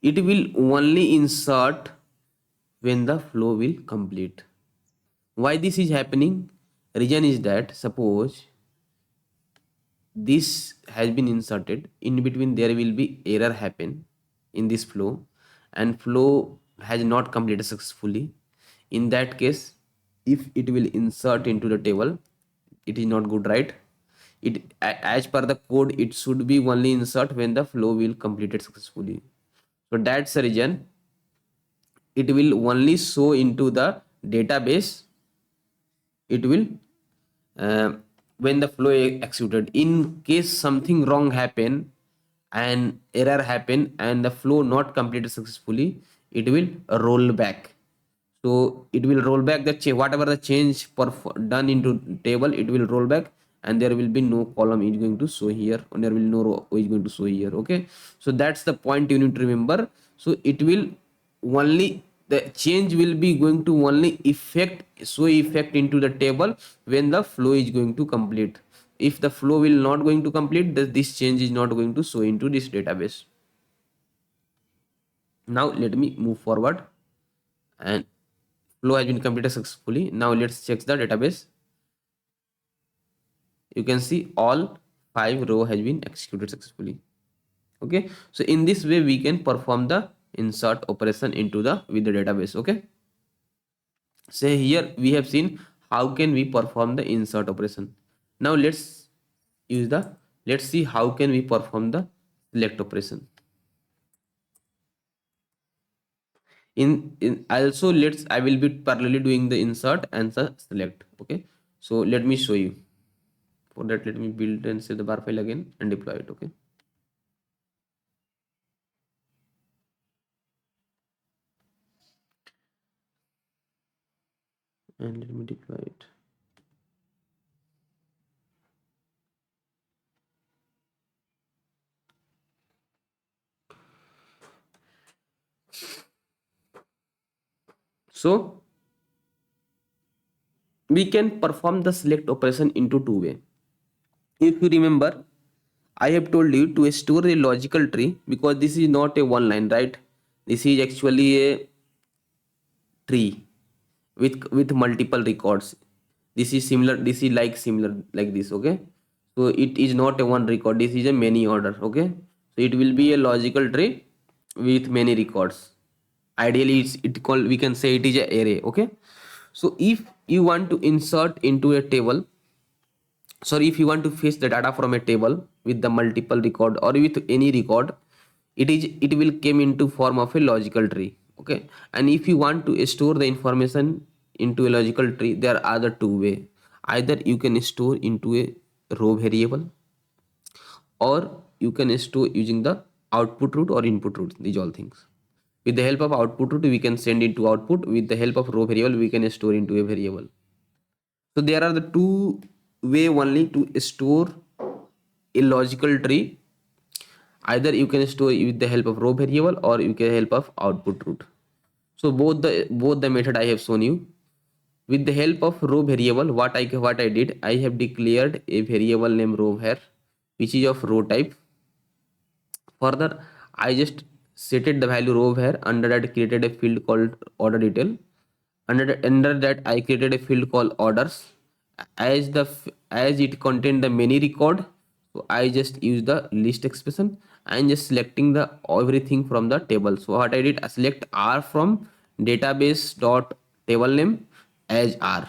It will only insert when the flow will complete. Why this is happening? Reason is that suppose this has been inserted, in between there will be error happen in this flow, and flow has not completed successfully. In that case, if it will insert into the table, it is not good, right? As per the code, it should be only insert when the flow will completed successfully. So that's the reason it will only show into the database. It will uh, when the flow executed. In case something wrong happen and error happen and the flow not completed successfully, it will roll back. So it will roll back the whatever the change done into table, it will roll back, and there will be no column is going to show here, and there will no row is going to show here. Okay, so that's the point you need to remember. So it will only, the change will be going to only effect into the table when the flow is going to complete. If the flow will not going to complete, this change is not going to show into this database. Now let me move forward, and flow has been completed successfully. Now let's check the database. You can see all 5 row has been executed successfully. Okay, so in this way we can perform the insert operation into the with the database. Okay, so here we have seen how can we perform the insert operation. Now let's see how can we perform the select operation. In also, I will be parallelly doing the insert and the select. Okay, so let me show you. For that, let me build and save the bar file again and deploy it. Okay, and let me deploy it. So we can perform the select operation into 2 ways. If you remember, I have told you to store a logical tree, because this is not a one line, right? This is actually a tree with multiple records. This is similar, this is like similar like this. Okay, so it is not a one record, this is a many order. Okay, so it will be a logical tree with many records. Ideally it called, we can say it is a array. Okay, so if you want to insert into a table, sorry, if you want to fetch the data from a table with the multiple record or with any record, it will come into form of a logical tree. Okay, and if you want to store the information into a logical tree, there are the 2 way. Either you can store into a row variable, or you can store using the output route or input route. These all things, with the help of output route we can send into output, with the help of row variable we can store into a variable. So there are the 2 way only to store a logical tree. Either you can store with the help of row variable or you can help of output route. So both the method I have shown you. With the help of row variable, what I did, I have declared a variable named row here, which is of row type. Further, I just setted the value row here. Under that, created a field called order detail. Under that, I created a field called orders. As it contained the many record, so I just use the list expression and just selecting the everything from the table. So what I did, I select R from database dot table name as R,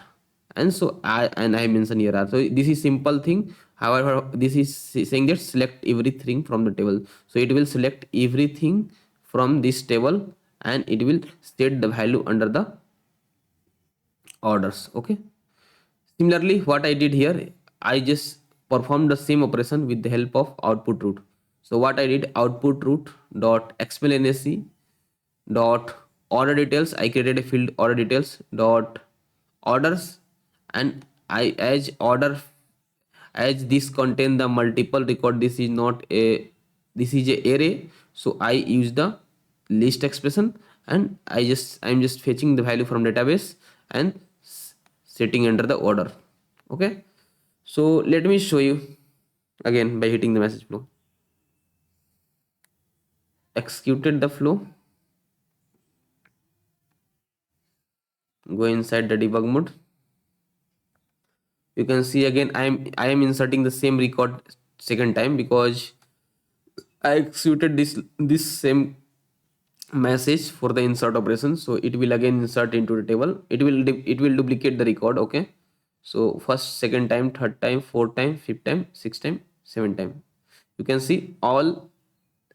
and so I mention here R. So this is simple thing. However, this is saying that select everything from the table. So it will select everything from this table and it will state the value under the orders. Okay, similarly what I did here, I just performed the same operation with the help of output route. So what I did, output route dot xmlnsc dot order details, I created a field order details dot orders, and I as order, as this contain the multiple record, this is not a, this is a array, so I use the list expression, and I'm just fetching the value from database and setting under the order. Okay, so let me show you again by hitting the message flow, executed the flow, go inside the debug mode. You can see again I am inserting the same record second time because I executed this same message for the insert operation, so it will again insert into the table, it will duplicate the record. Okay, so first, second time, third time, fourth time, fifth time, sixth time, seventh time, you can see all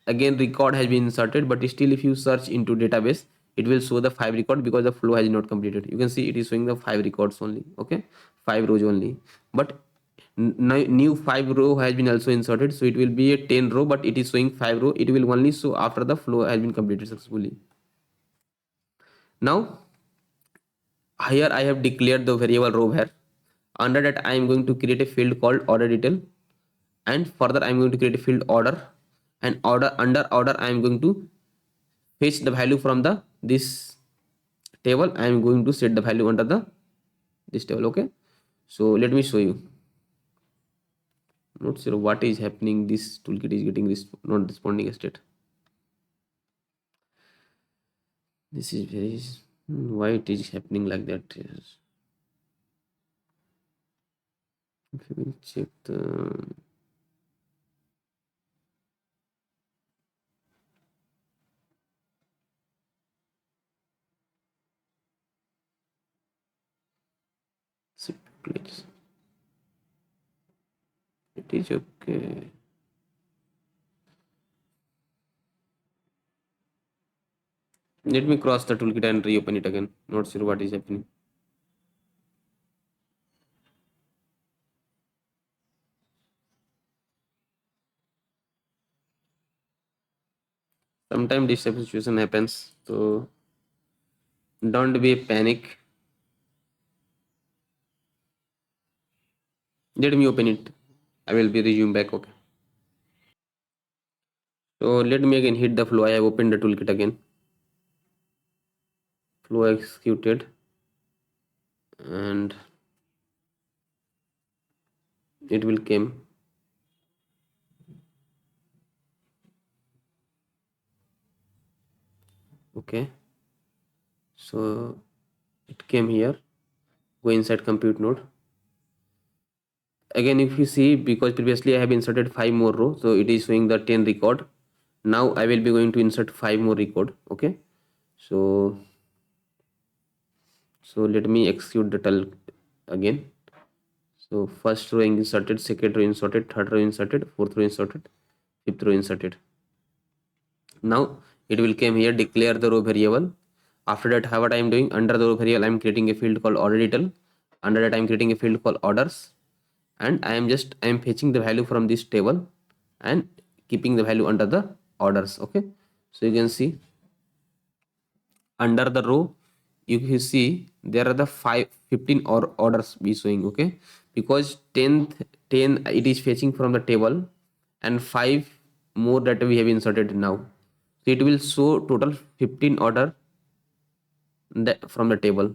again record has been inserted, but still if you search into database, it will show the 5 record because the flow has not completed. You can see it is showing the 5 records only. Okay, 5 rows only, but new 5 row has been also inserted, so it will be a 10 row, but it is showing 5 row. It will only show after the flow has been completed successfully. Now here I have declared the variable row here. Under that I am going to create a field called order detail, and further I am going to create a field order, and under order I am going to fetch the value from the this table. I am going to set the value under the this table. Okay, so let me show you. Not sure what is happening, this toolkit is getting this not responding state. This is very, why it is happening like that. If you will check the clicks, it is okay. Let me cross the toolkit and reopen it again. Not sure what is happening. Sometimes this type of situation happens, so don't be a panic. Let me open it. I will be resume back. Okay, so let me again hit the flow. I have opened the toolkit again. Flow executed, and it will came. Okay, so it came here. Go inside compute node. Again, if you see, because previously I have inserted 5 more rows, so it is showing the 10 record. Now I will be going to insert 5 more record. Okay, so let me execute the tell again. So first row inserted, second row inserted, third row inserted, fourth row inserted, fifth row inserted. Now it will come here, declare the row variable. After that, what I am doing, under the row variable I am creating a field called order detail. Under that I am creating a field called orders, and I am fetching the value from this table and keeping the value under the orders. Okay, so you can see under the row, you see there are the 15 or orders be showing. Okay, because 10 it is fetching from the table, and 5 more that we have inserted now, so it will show total 15 order that from the table.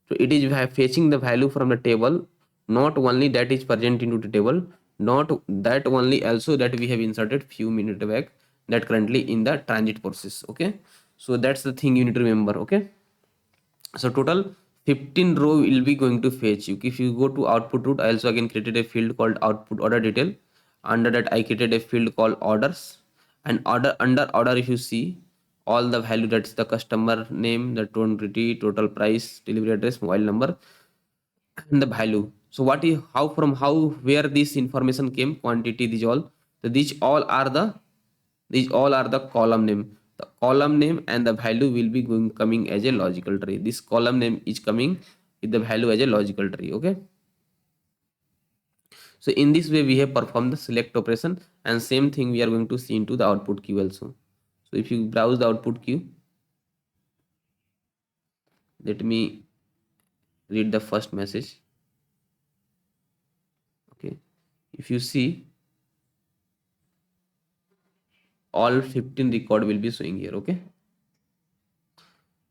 So it is fetching the value from the table, not only that is present into the table, not that only, also that we have inserted few minutes back, that currently in the transit process. Okay, so that's the thing you need to remember. Okay, so total 15 row will be going to fetch you. If you go to output root, I also again created a field called output order detail. Under that I created a field called orders, and under order, if you see all the value, that's the customer name, the quantity, total price, delivery address, mobile number, and the value. So what is, how, from how, where this information came, quantity, these all, so these all are the column name. The column name and the value will be coming as a logical tree. This column name is coming with the value as a logical tree. Okay, so in this way we have performed the select operation, and same thing we are going to see into the output queue also. So if you browse the output queue, Let me read the first message. Okay, if you see, all 15 record will be showing here. Okay,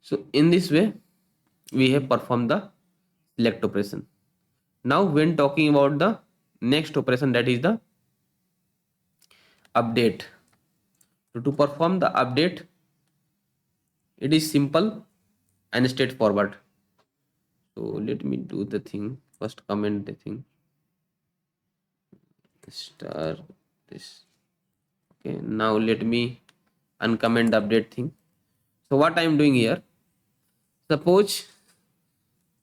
so in this way we have performed the select operation. Now when talking about the next operation, that is the update. So to perform the update, it is simple and straightforward. So let me do the thing first, comment the thing, star this. Okay, now let me uncomment the update thing. So what I am doing here, suppose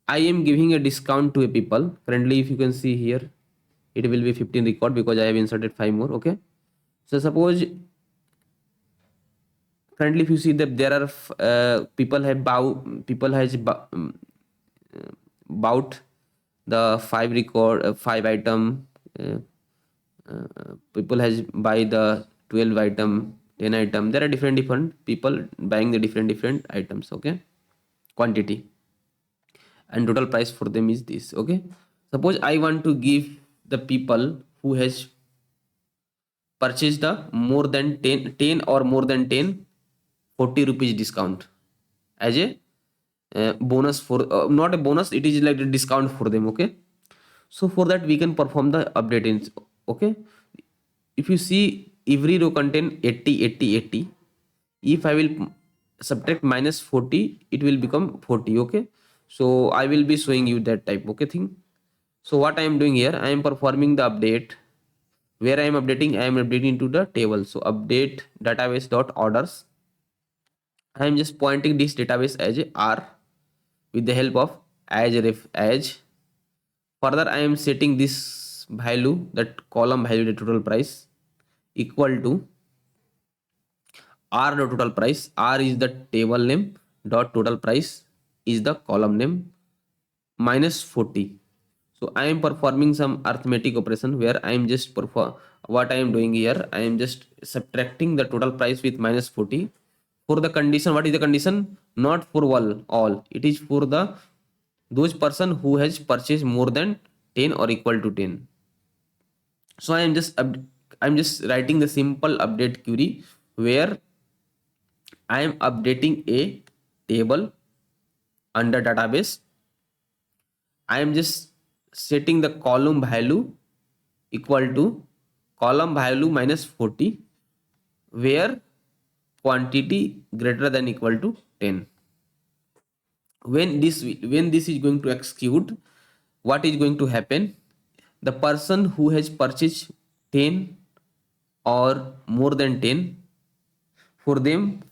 I am giving a discount to a people. Currently, if you can see here, it will be 15 record because I have inserted 5 more. Okay, so suppose currently if you see that there are people has bought the 5 record 5 item, people has buy the 12 item, 10 item. There are different people buying the different items. Okay, quantity, and total price for them is this. Okay, suppose I want to give the people who has purchased the more than 10 or more than 10 40 rupees discount as a bonus for not a bonus, it is like a discount for them. Okay, so for that we can perform the update in. Okay, if you see every row contain 80 80 80, if I will subtract minus 40, it will become 40. Okay, so I will be showing you that type. Okay thing. So what I am doing here, I am performing the update. Where I am updating, I am updating to the table. So update database dot orders. I am just pointing this database as a R with the help of as ref as. Further, I am setting this value, that column value, the total price, equal to R dot total price. R is the table name, dot total price is the column name, minus 40. So I am performing some arithmetic operation where I am just perform what I am doing here. I am just subtracting the total price with minus 40 for the condition. What is the condition? Not for all. It is for the those person who has purchased more than 10 or equal to 10. So I'm just writing the simple update query where I am updating a table under database. I am just setting the column value equal to column value minus 40 where quantity greater than equal to 10. When this is going to execute, what is going to happen? The person who has purchased 10 or more than 10, for them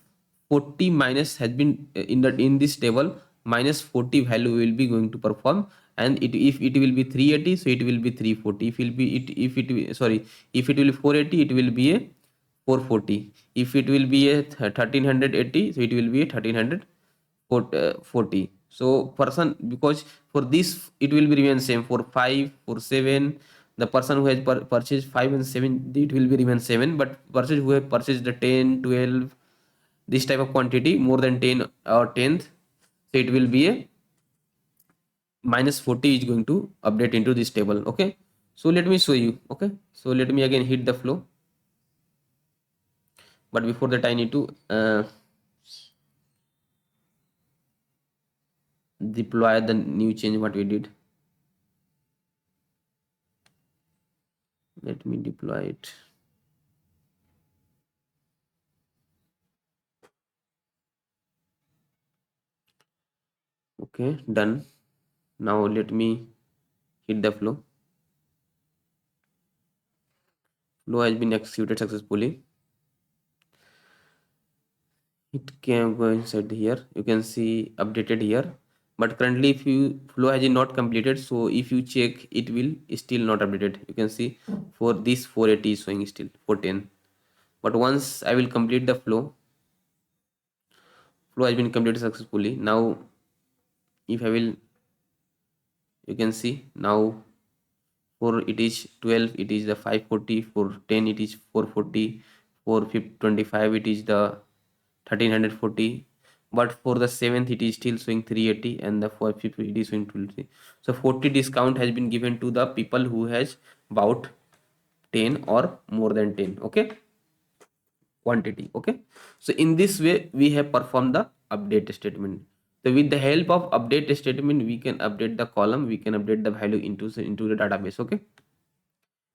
40 minus has been in this table, minus 40 value will be going to perform. And if it will be 380, so it will be 340. If it will be if it will be 480, it will be a 440. If it will be a 1380, so it will be a 1340. So person, because for this it will be remain same for 5 for 7. The person who has purchased 5 and 7, it will be remain 7, but person who have purchased the 10 12 this type of quantity more than 10 or 10th, so it will be a minus 40 is going to update into this table. Okay, so let me show you. Okay, so let me again hit the flow, but before that I need to deploy the new change what we did. Let me deploy it. Okay, done. Now let me hit the flow. Flow has been executed successfully. It can go inside here. You can see updated here, but currently if you flow has not completed, so if you check, it will still not updated. You can see for this 480 is showing still 410. But once I will complete the flow, flow has been completed successfully. Now if I will, you can see now for it is 12, it is the 540. For 10 it is 440. For 25 it is the 1340. but for the 7th it is still showing 380, and the for 5th it is showing 230. So 40 discount has been given to the people who has bought 10 or more than 10, okay, quantity. Okay, so in this way we have performed the update statement. So with the help of update statement, we can update the column, we can update the value into the database. Okay,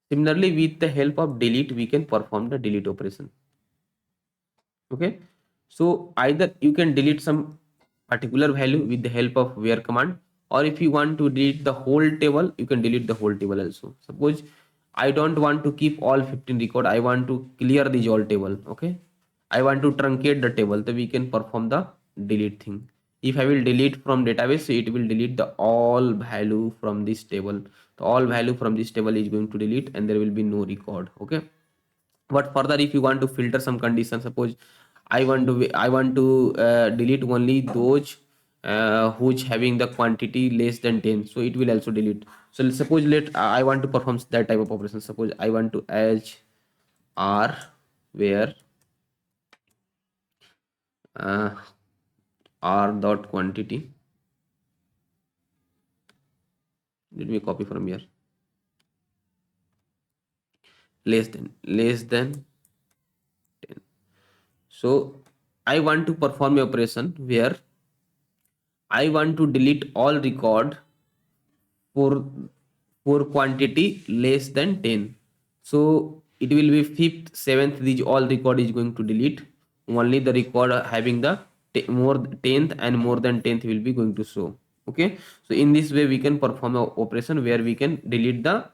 similarly with the help of delete, we can perform the delete operation. Okay, so either you can delete some particular value with the help of where command, or if you want to delete the whole table, you can delete the whole table also. Suppose I don't want to keep all 15 record, I want to clear the all table. Okay, I want to truncate the table, so we can perform the delete thing. If I will delete from database, so it will delete the all value from this table. The all value from this table is going to delete, and there will be no record. Okay, but further if you want to filter some conditions, suppose I want to delete only those who's having the quantity less than 10, so it will also delete. So suppose I want to perform that type of operation. Suppose I want to edge r where uh, r dot quantity, let me copy from here, less than 10. So I want to perform a operation where I want to delete all record for quantity less than 10. So it will be 5th, 7th, these all record is going to delete. Only the record having the more 10th and more than 10th will be going to show. Okay, so in this way we can perform a operation where we can delete the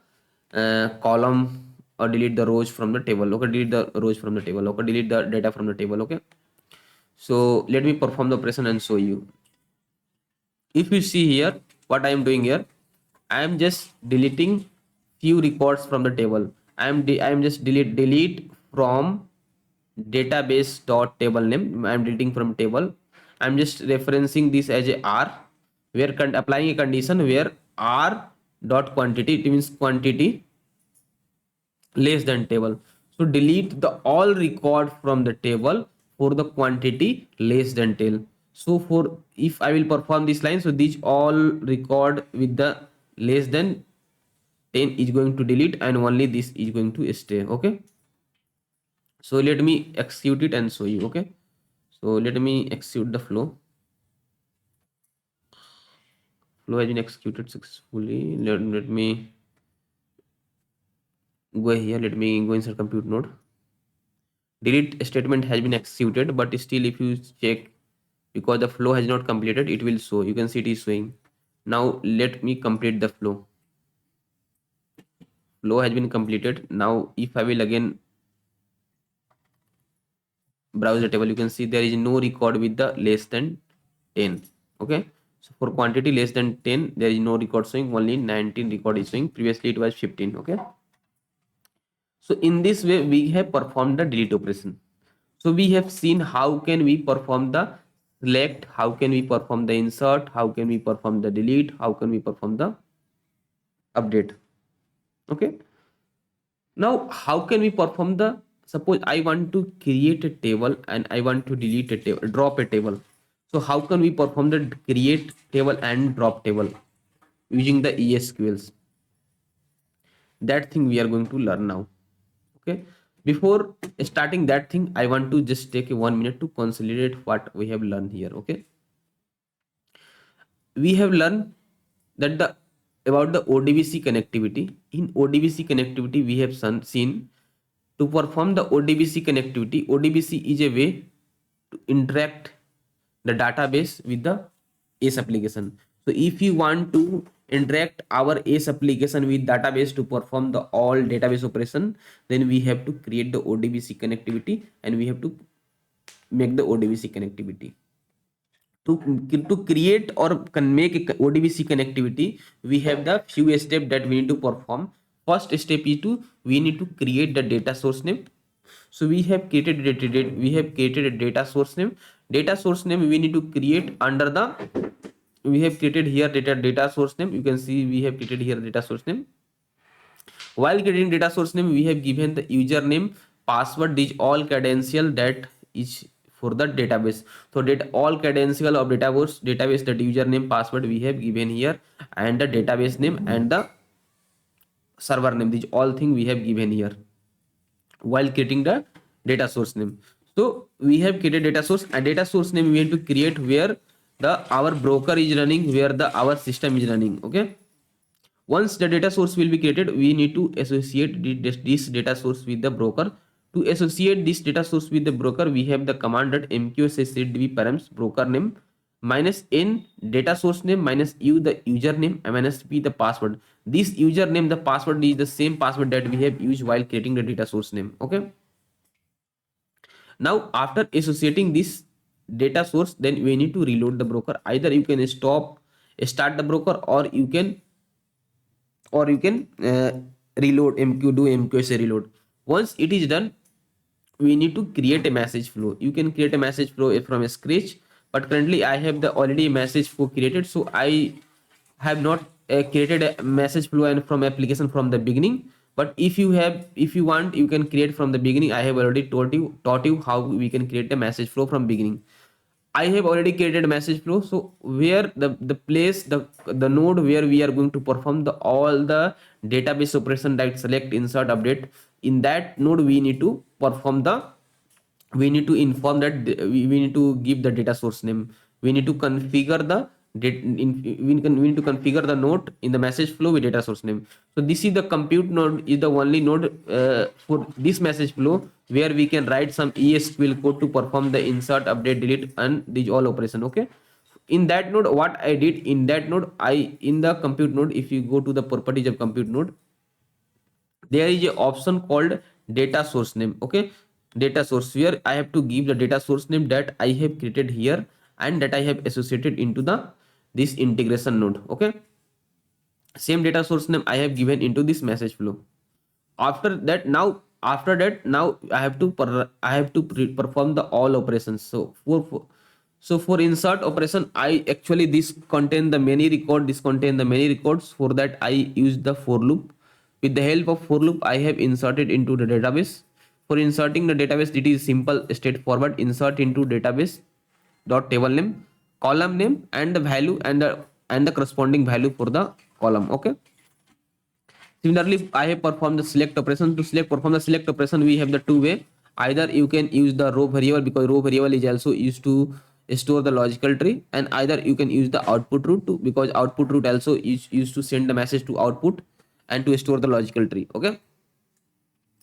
column or delete the rows from the table. Okay, delete the rows from the table. Okay, delete the data from the table. Okay, so let me perform the operation and show you. If you see here what I am doing here, I am just deleting few records from the table. I am just delete from database dot table name. I am deleting from table. I am just referencing this as a r, where applying a condition where r dot quantity, it means quantity less than table. So delete the all record from the table for the quantity less than 10. So for if I will perform this line, so these all record with the less than 10 is going to delete, and only this is going to stay. Okay, so let me execute it and show you. Okay, so let me execute the flow has been executed successfully. Let me go here, let me go inside compute node. Delete statement has been executed, but still if you check, because the flow has not completed, it will show. You can see it is showing. Now let me complete the flow has been completed. Now if I will again browse the table, you can see there is no record with the less than 10. Okay, so for quantity less than 10 there is no record showing, only 19 record is showing. Previously it was 15. Okay, so in this way we have performed the delete operation. So we have seen how can we perform the select, how can we perform the insert, how can we perform the delete, how can we perform the update. Okay, now how can we perform the, suppose I want to create a table and I want to delete a table, drop a table. So how can we perform the create table and drop table using the ESQLs? That thing we are going to learn now. Okay, before starting that thing, I want to just take a 1 minute to consolidate what we have learned here. Okay, we have learned that the about the ODBC connectivity. In ODBC connectivity, we have seen to perform the ODBC connectivity. ODBC is a way to interact the database with the ACE application. So if you want to interact our ACE application with database to perform the all database operation, then we have to create the ODBC connectivity, and we have to make the ODBC connectivity. To create or can make a ODBC connectivity, we have the few steps that we need to perform. First step is we need to create the data source name. So we have created a data source name. Data source name we need to create under the, we have created here data source name. You can see we have created here data source name. While creating data source name, we have given the username, password, these all credential that is for the database. So all credential of database, that username, password we have given here, and the database name and the server name, these all thing we have given here while creating the data source name. So we have created data source, and data source name we have to create where the our broker is running, where the our system is running. Okay, once the data source will be created, we need to associate this data source with the broker. To associate this data source with the broker, we have the command that mqscdb params broker name minus n data source name minus u the username and minus p the password. This username, the password is the same password that we have used while creating the data source name. Okay, now after associating this data source, then we need to reload the broker. Either you can start the broker, or you can reload mq, do mqsa reload. Once it is done, we need to create a message flow. You can create a message flow from scratch, but currently I have the already message flow created, so I have not created a message flow and from application from the beginning. But if you want, you can create from the beginning. I have already taught you how we can create a message flow from beginning. I have already created a message flow. So where the place, the node where we are going to perform the all the database operation, like select, insert, update, in that node we need to perform the, we need to inform that we need to give the data source name. We need to configure the we need to configure the node in the message flow with data source name. So this is the compute node, is the only node for this message flow, where we can write some ESQL code to perform the insert, update, delete, and these all operation. Okay, in that node, what I did in that node, in the compute node, if you go to the properties of compute node, there is a option called data source name. Okay, data source, where I have to give the data source name that I have created here and that I have associated into the this integration node. Okay, same data source name I have given into this message flow. After that now I have to perform the all operations. So for insert operation, I actually this contain the many record, this contain the many records. For that I use the for loop. With the help of for loop, I have inserted into the database. For inserting the database, it is simple, straightforward. Insert into database dot table name, column name, and the value, and the corresponding value for the column. Okay, similarly, I have performed the select operation. To perform the select operation, we have the two way. Either you can use the row variable, because row variable is also used to store the logical tree, and either you can use the output route too, because output route also is used to send the message to output and to store the logical tree. Okay,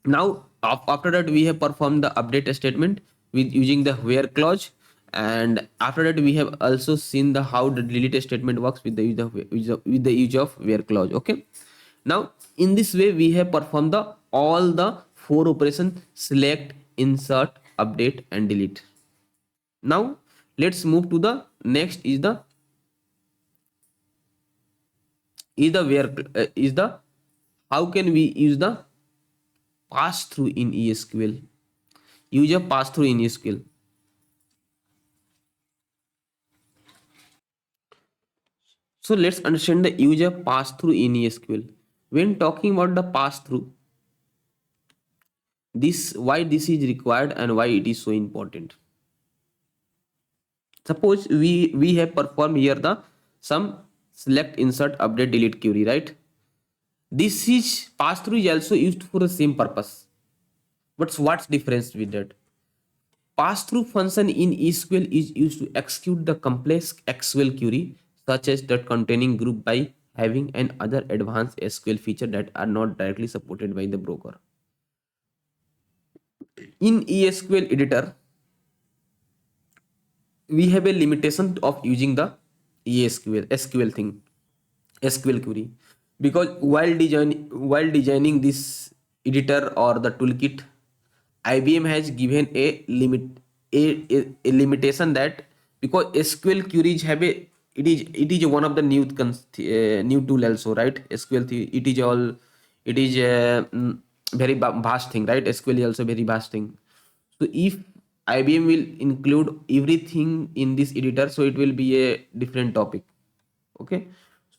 now after that we have performed the update statement with using the where clause, and after that we have also seen the how the delete statement works with the use of where clause. Okay, now in this way we have performed the all the four operations: select, insert, update, and delete. Now let's move to the next, is the where is the how can we use the pass through in ESQL. Use a pass through in ESQL. So let's understand the use of pass through in ESQL. When talking about the pass through, this why this is required and why it is so important. Suppose we have performed here the some select, insert, update, delete query, right? This is pass through is also used for the same purpose. But what's difference with that? Pass-through function in ESQL is used to execute the complex SQL query, such as that containing group by, having, and other advanced SQL features that are not directly supported by the broker. In ESQL editor, we have a limitation of using the SQL thing, SQL query, because while designing this editor or the toolkit, IBM has given a a limitation that, because SQL queries have a, it is one of the new tool also, right? It is all, it is a very vast thing, right? SQL is also very vast thing. So if IBM will include everything in this editor, so it will be a different topic. Okay,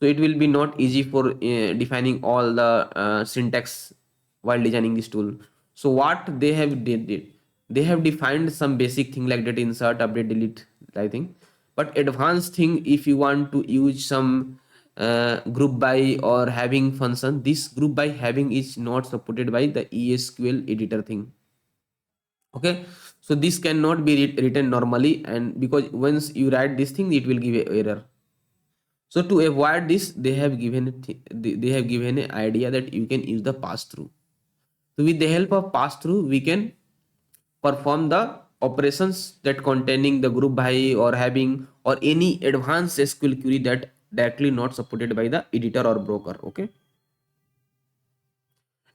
so it will be not easy for defining all the syntax while designing this tool. So what they have did they have defined some basic thing like that, insert, update, delete, I think. But advanced thing, if you want to use some group by or having function, this group by having is not supported by the ESQL editor thing. Okay, so this cannot be written normally, and because once you write this thing, it will give a error. So to avoid this, they have given they have given an idea that you can use the pass through. So with the help of pass through, we can perform the operations that containing the group by or having or any advanced SQL query that directly not supported by the editor or broker. Okay.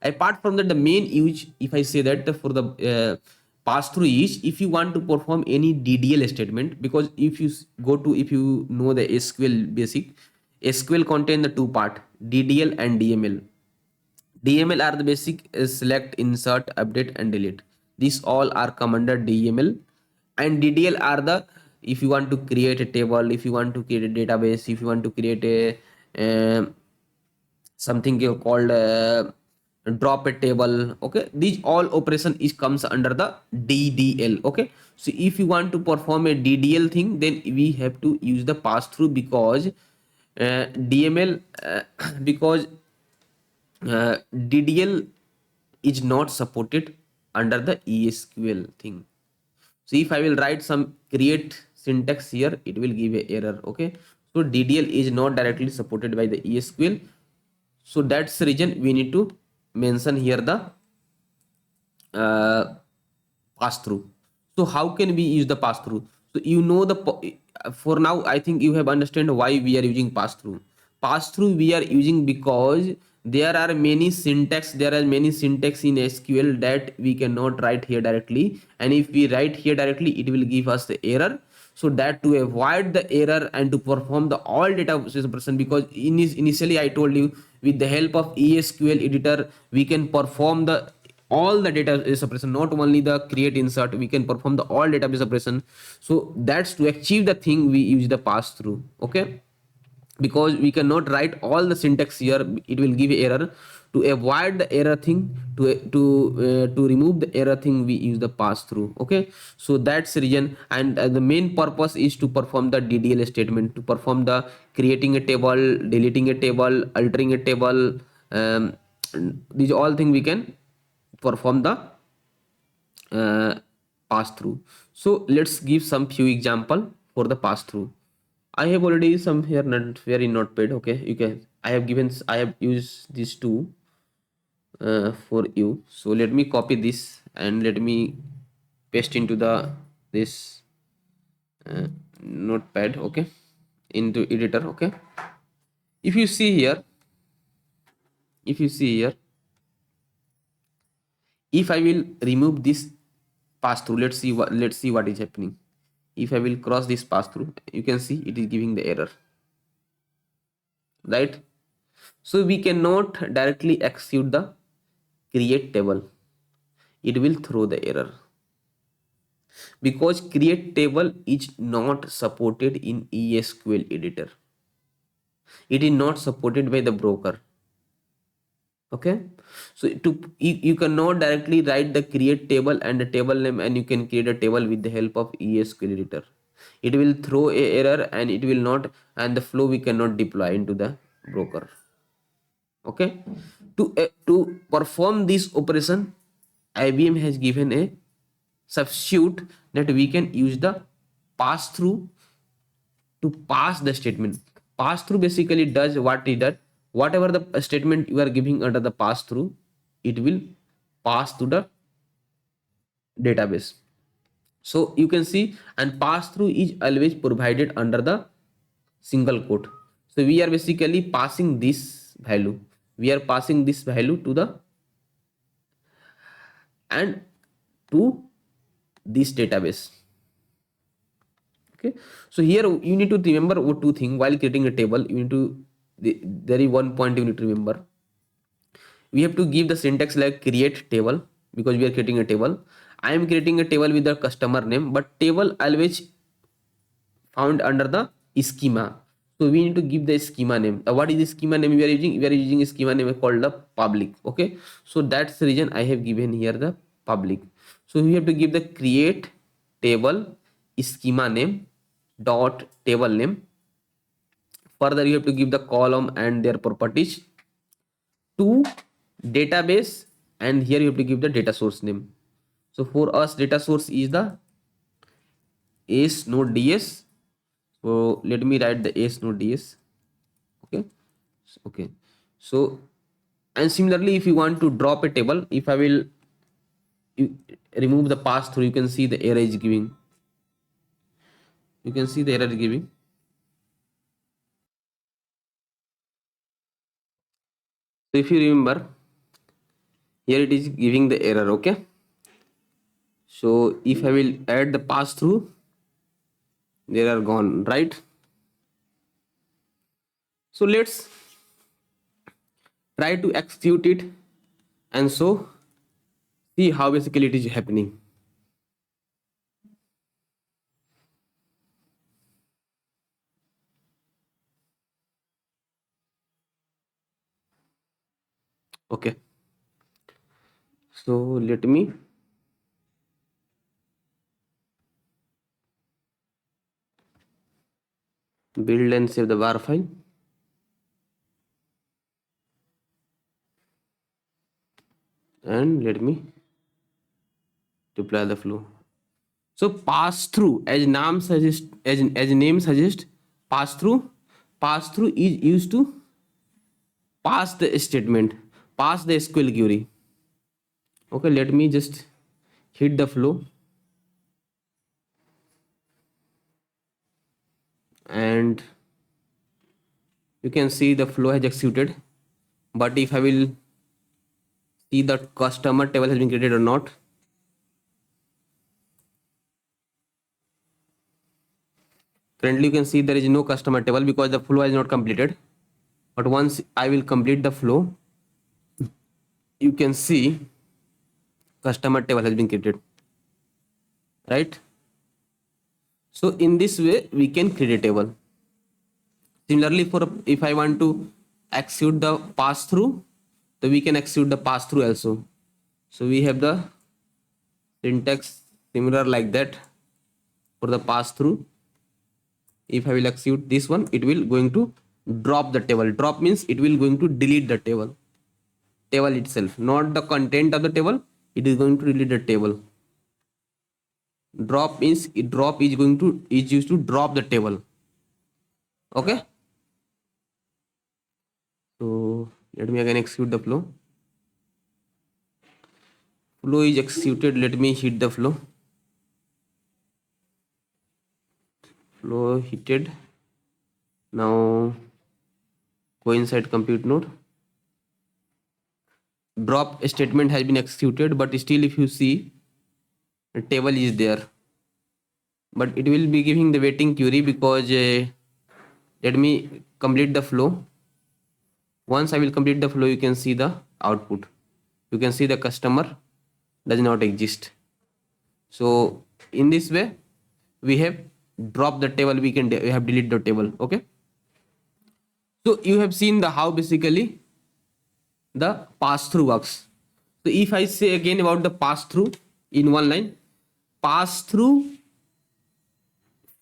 Apart from that, the main use, if I say that for the pass through is if you want to perform any DDL statement, because if you go to, if you know the SQL basic, SQL contain the two part, DDL and DML. DML are the basic select, insert, update and delete. These all are come under DML, and DDL are the, if you want to create a table, if you want to create a database, if you want to create a something called drop a table. Okay, these all operation is comes under the DDL. Okay, so if you want to perform a DDL thing, then we have to use the pass through, because DML because DDL is not supported under the ESQL thing. So if I will write some create syntax here, it will give a error. Okay, so DDL is not directly supported by the ESQL. So that's the reason we need to mention here the uh, pass through. So how can we use the pass through? So you know the for now I think you have understand why we are using pass through. Pass through we are using because there are many syntax in SQL that we cannot write here directly, and if we write here directly, it will give us the error. So that to avoid the error and to perform the all data person, because initially I told you with the help of ESQL editor we can perform the all the database operation, not only the create, insert, we can perform the all database operation. So that's to achieve the thing we use the pass through. Okay, because we cannot write all the syntax here, it will give error. To avoid the error thing, to remove the error thing, we use the pass through. Okay, so that's the reason, and the main purpose is to perform the DDL statement, to perform the creating a table, deleting a table, altering a table. These all things we can perform the pass through. So let's give some few example for the pass through. I have already some here not very notepad. Okay, you can, I have used these two for you. So let me copy this and let me paste into the this notepad. Okay, into editor. Okay, if you see here, if you see here, if I will remove this pass through, let's see what is happening. If I will cross this pass through, you can see it is giving the error, right? So we cannot directly execute the create table, it will throw the error, because create table is not supported in ESQL editor, it is not supported by the broker. Okay, so you cannot directly write the create table and the table name, and you can create a table with the help of ESQL editor, it will throw a error, and it will not, and the flow we cannot deploy into the broker. Okay, to perform this operation, IBM has given a substitute that we can use the pass through to pass the statement. Pass through basically does what it does, whatever the statement you are giving under the pass through, it will pass to the database. So you can see, and pass through is always provided under the single quote. So we are basically passing this value, we are passing this value to the and to this database. Okay, so here you need to remember two things while creating a table. You need to, there is one point you need to remember, we have to give the syntax like create table, because we are creating a table. I am creating a table with the customer name, but table always found under the schema. So we need to give the schema name. What is the schema name we are using? We are using a schema name called the public. Okay, so that's the reason I have given here the public. So we have to give the create table schema name dot table name. Further, you have to give the column and their properties to database, and here you have to give the data source name. So for us, data source is the ACE node DS. So let me write the ACE node DS. Okay. Okay. So, and similarly, if you want to drop a table, if I will remove the pass through, you can see the error is giving. You can see the error is giving. So if you remember, here it is giving the error. Okay. So if I will add the pass through, they are gone, right? So let's try to execute it and so see how basically it is happening. Okay. So let me build and save the var file. And let me deploy the flow. So pass through, as name suggests, as name suggests, pass through is used to pass the statement, pass the SQL query. Okay, let me just hit the flow and you can see the flow has executed. But if I will see the customer table has been created or not, currently you can see there is no customer table because the flow is not completed. But once I will complete the flow, you can see customer table has been created, right? So in this way we can create a table. Similarly, for if I want to execute the pass through, so we can execute the pass through also. So we have the syntax similar like that for the pass through. If I will execute this one, it will going to drop the table. Drop means it will going to delete the table itself, not the content of the table. It is going to delete the table. Drop means drop is going to is used to drop the table. Okay. So let me again execute the flow. Flow is executed. Let me hit the flow. Flow hitted. Now go inside compute node. Drop statement has been executed, but still if you see the table is there, but it will be giving the waiting query because let me complete the flow. Once I will complete the flow, you can see the output. You can see the customer does not exist. So in this way we have dropped the table, we have deleted the table. Okay. So you have seen the how basically the pass through works. So if I say again about the pass through in one line, pass through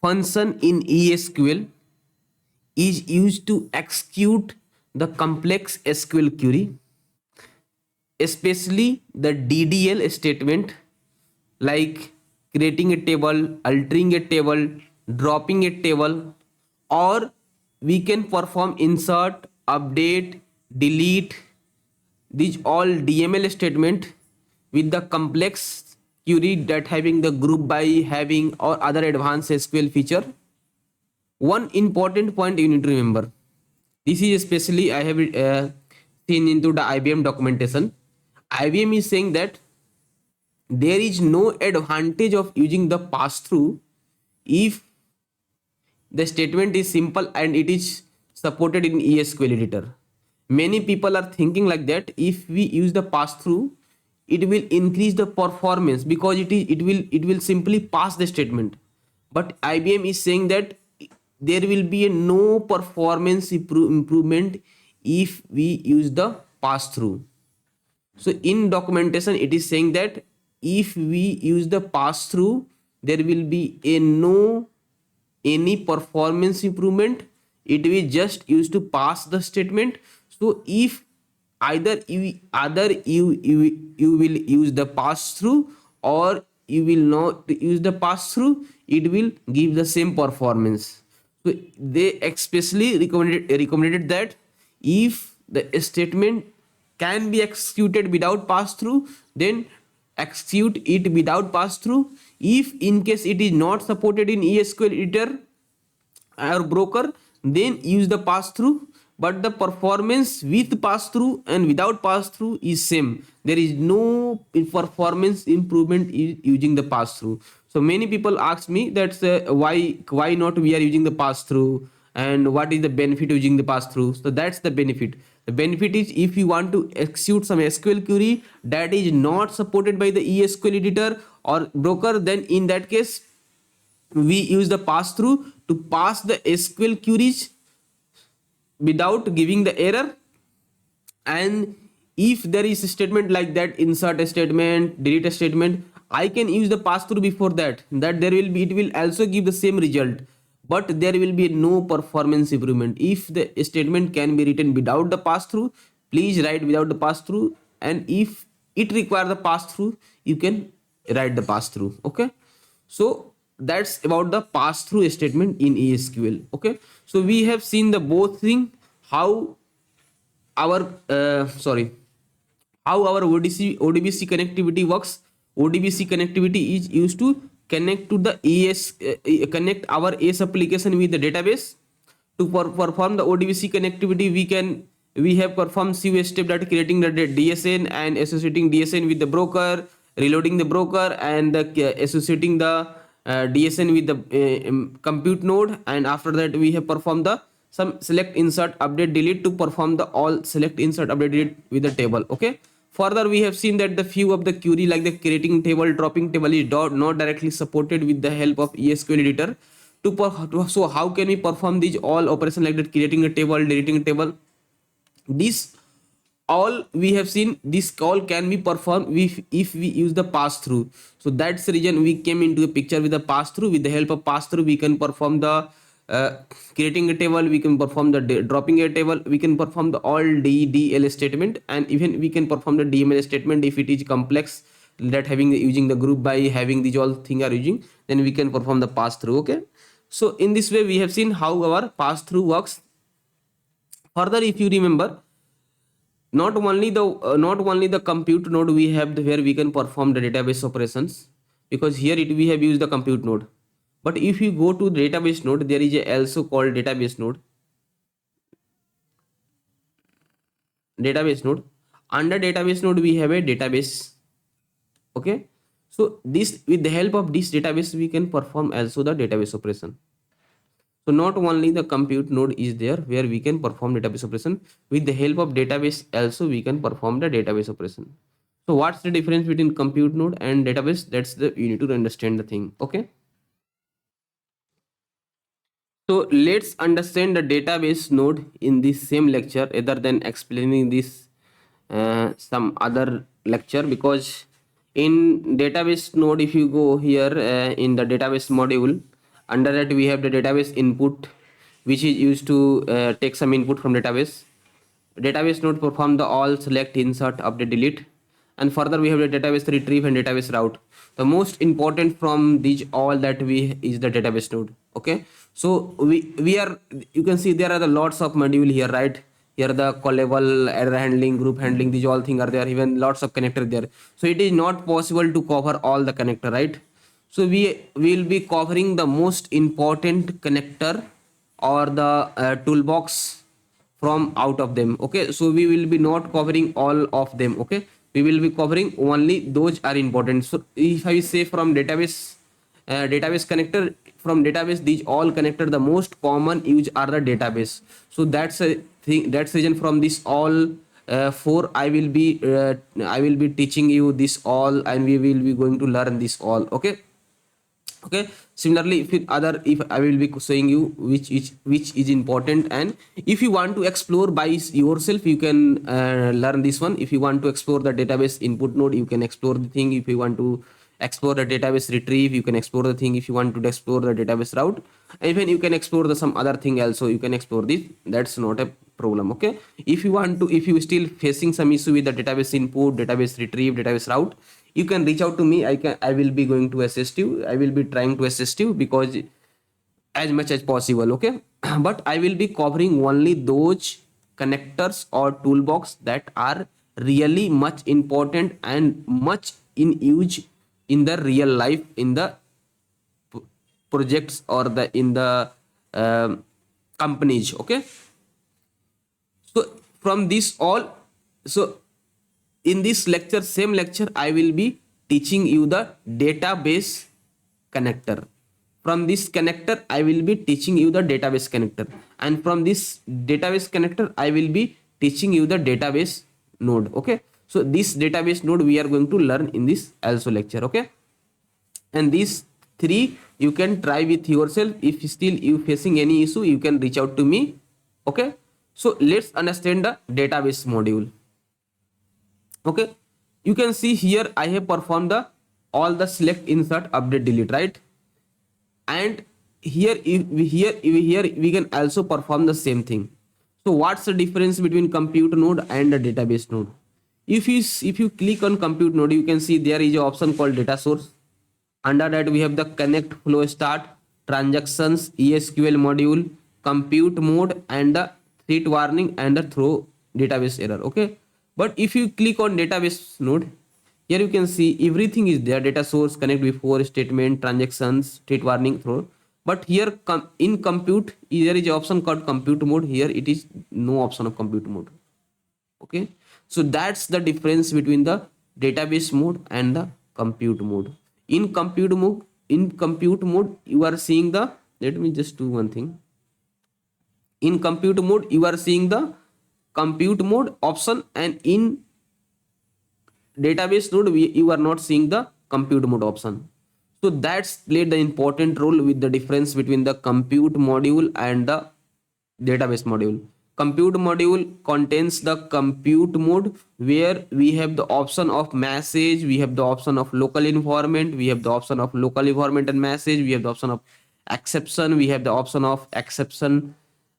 function in ESQL is used to execute the complex SQL query, especially the DDL statement like creating a table, altering a table, dropping a table, or we can perform insert, update, delete, these all DML statement with the complex query that having the group by, having or other advanced SQL feature. One important point you need to remember. This is especially I have seen into the IBM documentation. IBM is saying that there is no advantage of using the pass through if the statement is simple and it is supported in ESQL editor. Many people are thinking like that if we use the pass through, it will increase the performance because it will simply pass the statement. But IBM is saying that there will be a no performance improvement if we use the pass through. So in documentation it is saying that if we use the pass through, there will be a no any performance improvement. It will just use to pass the statement. So if either you will use the pass through, or you will not use the pass through, it will give the same performance. So they especially recommended that if the statement can be executed without pass through, then execute it without pass through. If in case it is not supported in ESQL editor or broker, then use the pass through. But the performance with pass through and without pass through is same. There is no performance improvement using the pass through. So many people ask me that why not we are using the pass through, and what is the benefit using the pass through. So that's the benefit. The benefit is, if you want to execute some SQL query that is not supported by the ESQL editor or broker, then in that case we use the pass through to pass the SQL queries without giving the error. And if there is a statement like that, insert a statement, delete a statement, I can use the pass through before that, there will be, it will also give the same result, but there will be no performance improvement. If the statement can be written without the pass through, please write without the pass through, and if it requires the pass through, you can write the pass through. Okay, so that's about the pass through statement in ESQL. Okay, so we have seen the both thing, how our how our ODBC connectivity works. ODBC connectivity is used to connect to the connect our AS application with the database. To perform the ODBC connectivity, we have performed few steps, that creating the DSN and associating DSN with the broker, reloading the broker, and associating the DSN with the compute node. And after that we have performed the some select, insert, update, delete to perform the all select, insert, update, delete with the table. Okay, further we have seen that the few of the query like the creating table, dropping table is not directly supported with the help of ESQL editor. So how can we perform these all operation like that, creating a table, deleting a table? This all we have seen, this call can be performed if we use the pass through. So that's the reason we came into a picture with the pass through. With the help of pass through, we can perform the creating a table, we can perform the dropping a table, we can perform the all DDL statement, and even we can perform the DML statement if it is complex, that having using the group by having these all thing are using, then we can perform the pass through. Okay, so in this way we have seen how our pass through works. Further, if you remember, not only the compute node we have where we can perform the database operations, because here we have used the compute node. But if you go to database node, there is a also called database node. Under database node we have a database. Okay, so this, with the help of this database, we can perform also the database operation. So not only the compute node is there where we can perform database operation, with the help of database also we can perform the database operation. So what's the difference between compute node and database? That's the, you need to understand the thing. Okay, so let's understand the database node in this same lecture rather than explaining this some other lecture, because in database node, if you go here in the database module, under that we have the database input, which is used to take some input from database node perform the all select, insert, update, delete. And further we have the database retrieve and database route. The most important from these all that we is the database node. Okay, so we are, you can see there are the lots of module here, right? Here the callable, error handling, group handling, these all things are there, even lots of connector there. So it is not possible to cover all the connector, right? So we will be covering the most important connector or the toolbox from out of them. Okay, so we will be not covering all of them. Okay, we will be covering only those are important. So if I say from database database connector, from database, these all connector, the most common use are the database. So that's a thing, that's reason from this all four I will be teaching you this all, and we will be going to learn this all. Okay, Okay, similarly if I will be showing you which is important, and if you want to explore by yourself, you can learn this one. If you want to explore the database input node, you can explore the thing. If you want to explore the database retrieve, you can explore the thing. If you want to explore the database route, even you can explore the some other thing also, you can explore this. That's not a problem. Okay, if you still facing some issue with the database input, database retrieve, database route, you can reach out to me. I will be going to assist you. I will be trying to assist you, because as much as possible. Okay, but I will be covering only those connectors or toolbox that are really much important and much in use in the real life, in the p- projects or the in the um, companies. Okay, so from this all, so in this lecture, same lecture, I will be teaching you the database connector. From this connector, I will be teaching you the database connector, and from this database connector, I will be teaching you the database node. Okay, so this database node we are going to learn in this also lecture. Okay, and these three you can try with yourself. If still you facing any issue, you can reach out to me. Okay, so let's understand the database module. Okay, you can see here I have performed the all the select, insert, update, delete, right? And here here we can also perform the same thing. So what's the difference between compute node and the database node? If you click on compute node, you can see there is an option called data source. Under that we have the connect, flow start, transactions, ESQL module, compute mode, and the threat warning and the throw database error. Okay, but if you click on database node, here you can see everything is there: data source, connect before, statement, transactions, threat warning, throw. But here in compute there is an option called compute mode. Here it is no option of compute mode. Okay, so that's the difference between the database mode and the compute mode. In compute mode you are seeing the, let me just do one thing. In compute mode you are seeing the compute mode option, and in database node you are not seeing the compute mode option. So that's played the important role with the difference between the compute module and the database module. Compute module contains the compute mode, where we have the option of message, we have the option of local environment, we have the option of local environment and message, we have the option of exception, we have the option of exception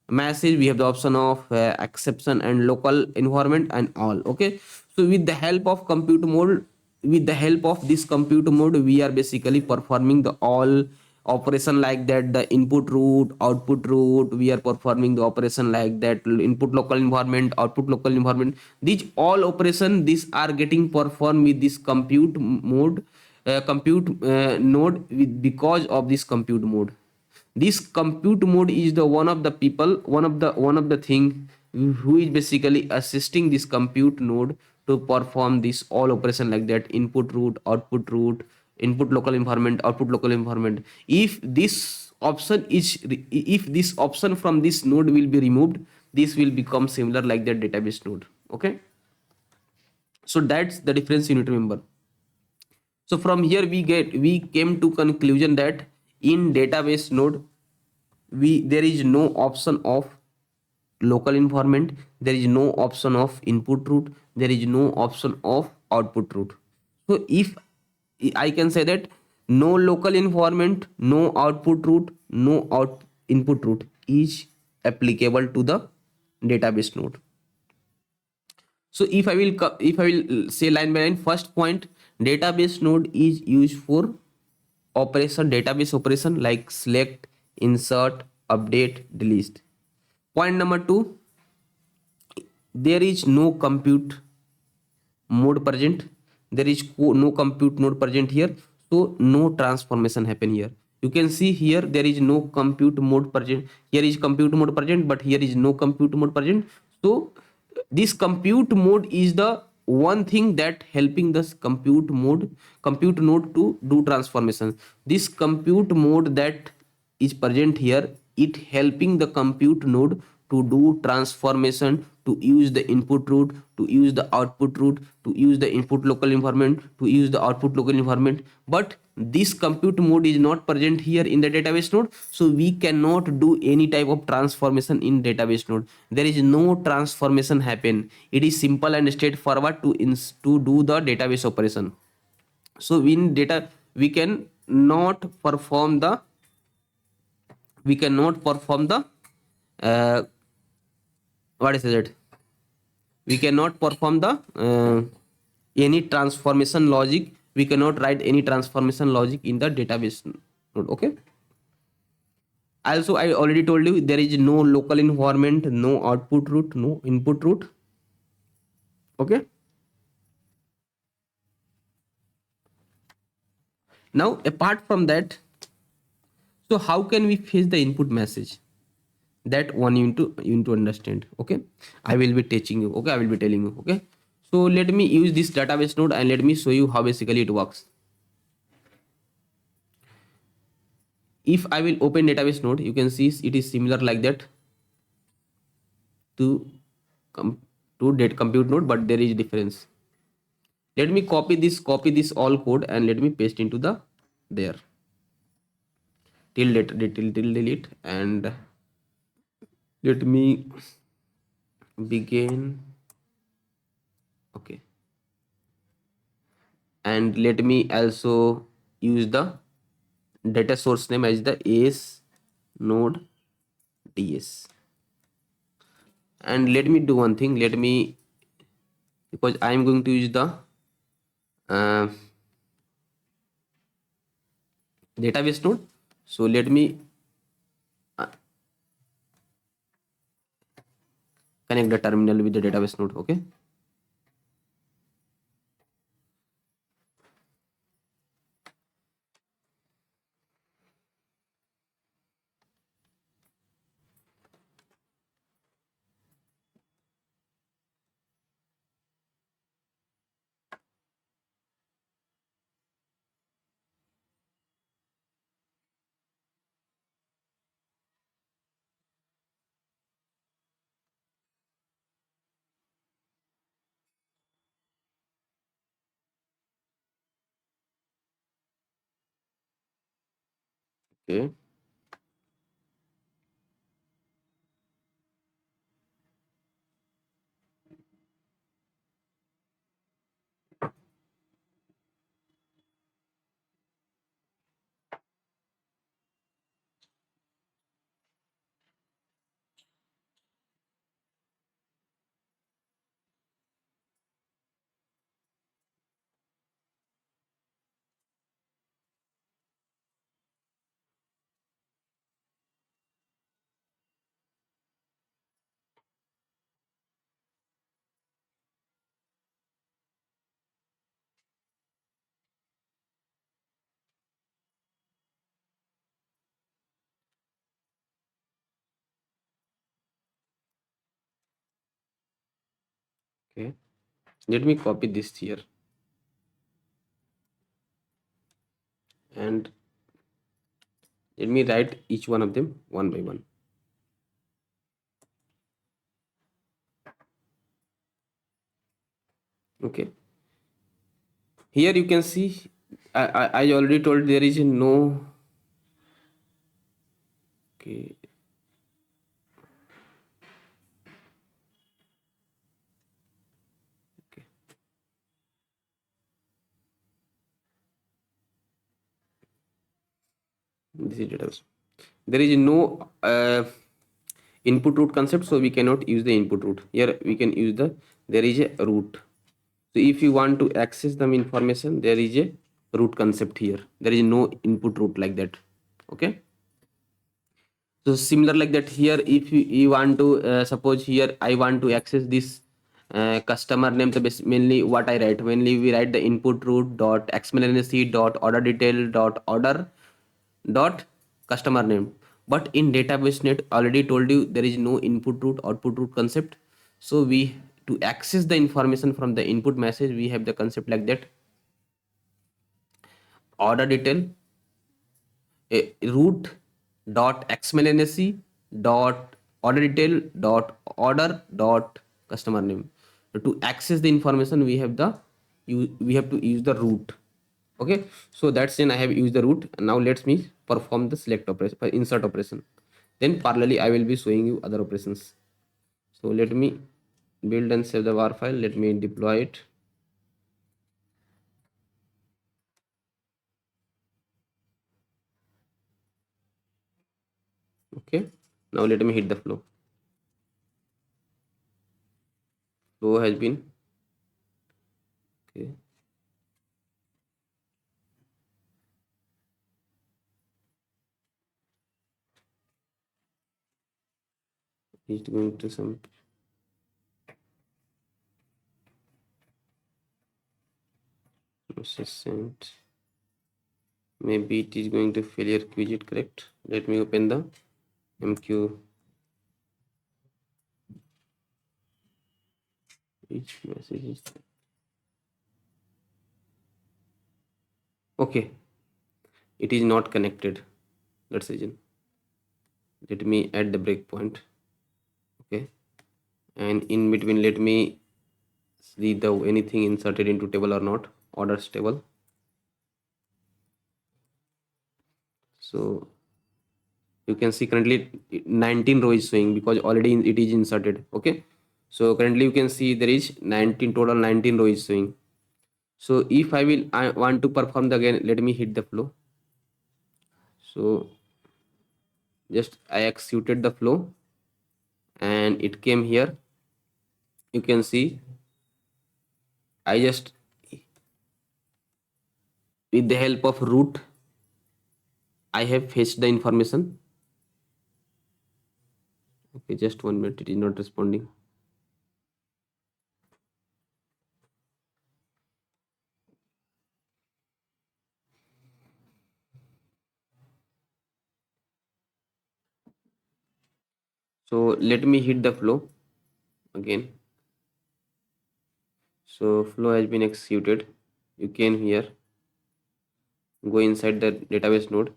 message, we have the option of exception and local environment and all. Okay, so with the help of compute mode, with the help of this compute mode, we are basically performing the all operation like that: the input route, output route. We are performing the operation like that: input local environment, output local environment. These all operation, these are getting performed with this compute node, because of this compute mode. This compute mode is the one of the people, one of the thing who is basically assisting this compute node to perform this all operation like that: input route, output route, input local environment, output local environment. If this option from this node will be removed, this will become similar like that database node. Okay, so that's the difference you need to remember. So from here we came to conclusion that in database node, there is no option of local environment, there is no option of input route, there is no option of output route. So if I can say that no local environment, no output route, no input route is applicable to the database node. So if I will say line by line, first point, database node is used for database operation like select, insert, update, delete. Point number two, there is no compute mode present. There is no compute node present here, so no transformation happen here. You can see here there is no compute mode present. Here is compute mode present, but here is no compute mode present. So this compute mode is the one thing that helping this compute node to do transformation. This compute mode that is present here, it helping the compute node to do transformation, to use the input root, to use the output root, to use the input local environment, to use the output local environment. But this compute mode is not present here in the database node, so we cannot do any type of transformation in database node. There is no transformation happen. It is simple and straightforward to do the database operation. So in data we can not perform the uh, what is it, we cannot perform the any transformation logic. We cannot write any transformation logic in the database node. Okay, also I already told you there is no local environment, no output root, no input root. Okay, now apart from that, so how can we fetch the input message? That one you need to understand. Okay, I will be teaching you. Okay, I will be telling you. Okay, so let me use this database node and let me show you how basically it works. If I will open database node, you can see it is similar like that to date compute node, but there is difference. Let me copy this all code and let me paste into the there till delete, and let me begin. Okay, and let me also use the data source name as the as node ds. And let me do one thing. Let me, because I am going to use the uh, database node, so let me uh, connect the terminal with the database node. Okay, okay, okay. Let me copy this here and let me write each one of them one by one. Okay, here you can see I already told there is no. Okay, okay, this is database. There is no input root concept, so we cannot use the input root. Here we can use the, there is a root. So if you want to access them information, there is a root concept here. There is no input root like that. Okay, so similar like that here. If you want to suppose here I want to access this customer name, so mainly what I write, mainly we write the input root dot xmlnsc dot order detail dot order dot customer name. But in database net already told you there is no input root output root concept. So we, to access the information from the input message, we have the concept like that: order detail root dot xmlnsc dot order detail dot order dot customer name. So to access the information, we have we have to use the root. Okay, so that's when I have used the root. Now let's me perform the select operation, insert operation. Then parallelly I will be showing you other operations. So let me build and save the var file. Let me deploy it. Okay, now let me hit the flow. Flow has been, okay, it's going to some process sent. Maybe it is going to failure quit, correct? Let me open the MQ. Each message is okay. It is not connected. Let's see. Let me add the breakpoint. Okay, and in between, let me see the anything inserted into table or not. Orders table. So you can see currently 19 row is showing because already it is inserted. Okay, so currently you can see there is 19 total, 19 row is showing. So if I want to perform the again, let me hit the flow. So just I executed the flow and it came here. You can see I just, with the help of root, I have fetched the information. Okay, just 1 minute, it is not responding. So let me hit the flow again. So flow has been executed. You can here go inside the database node.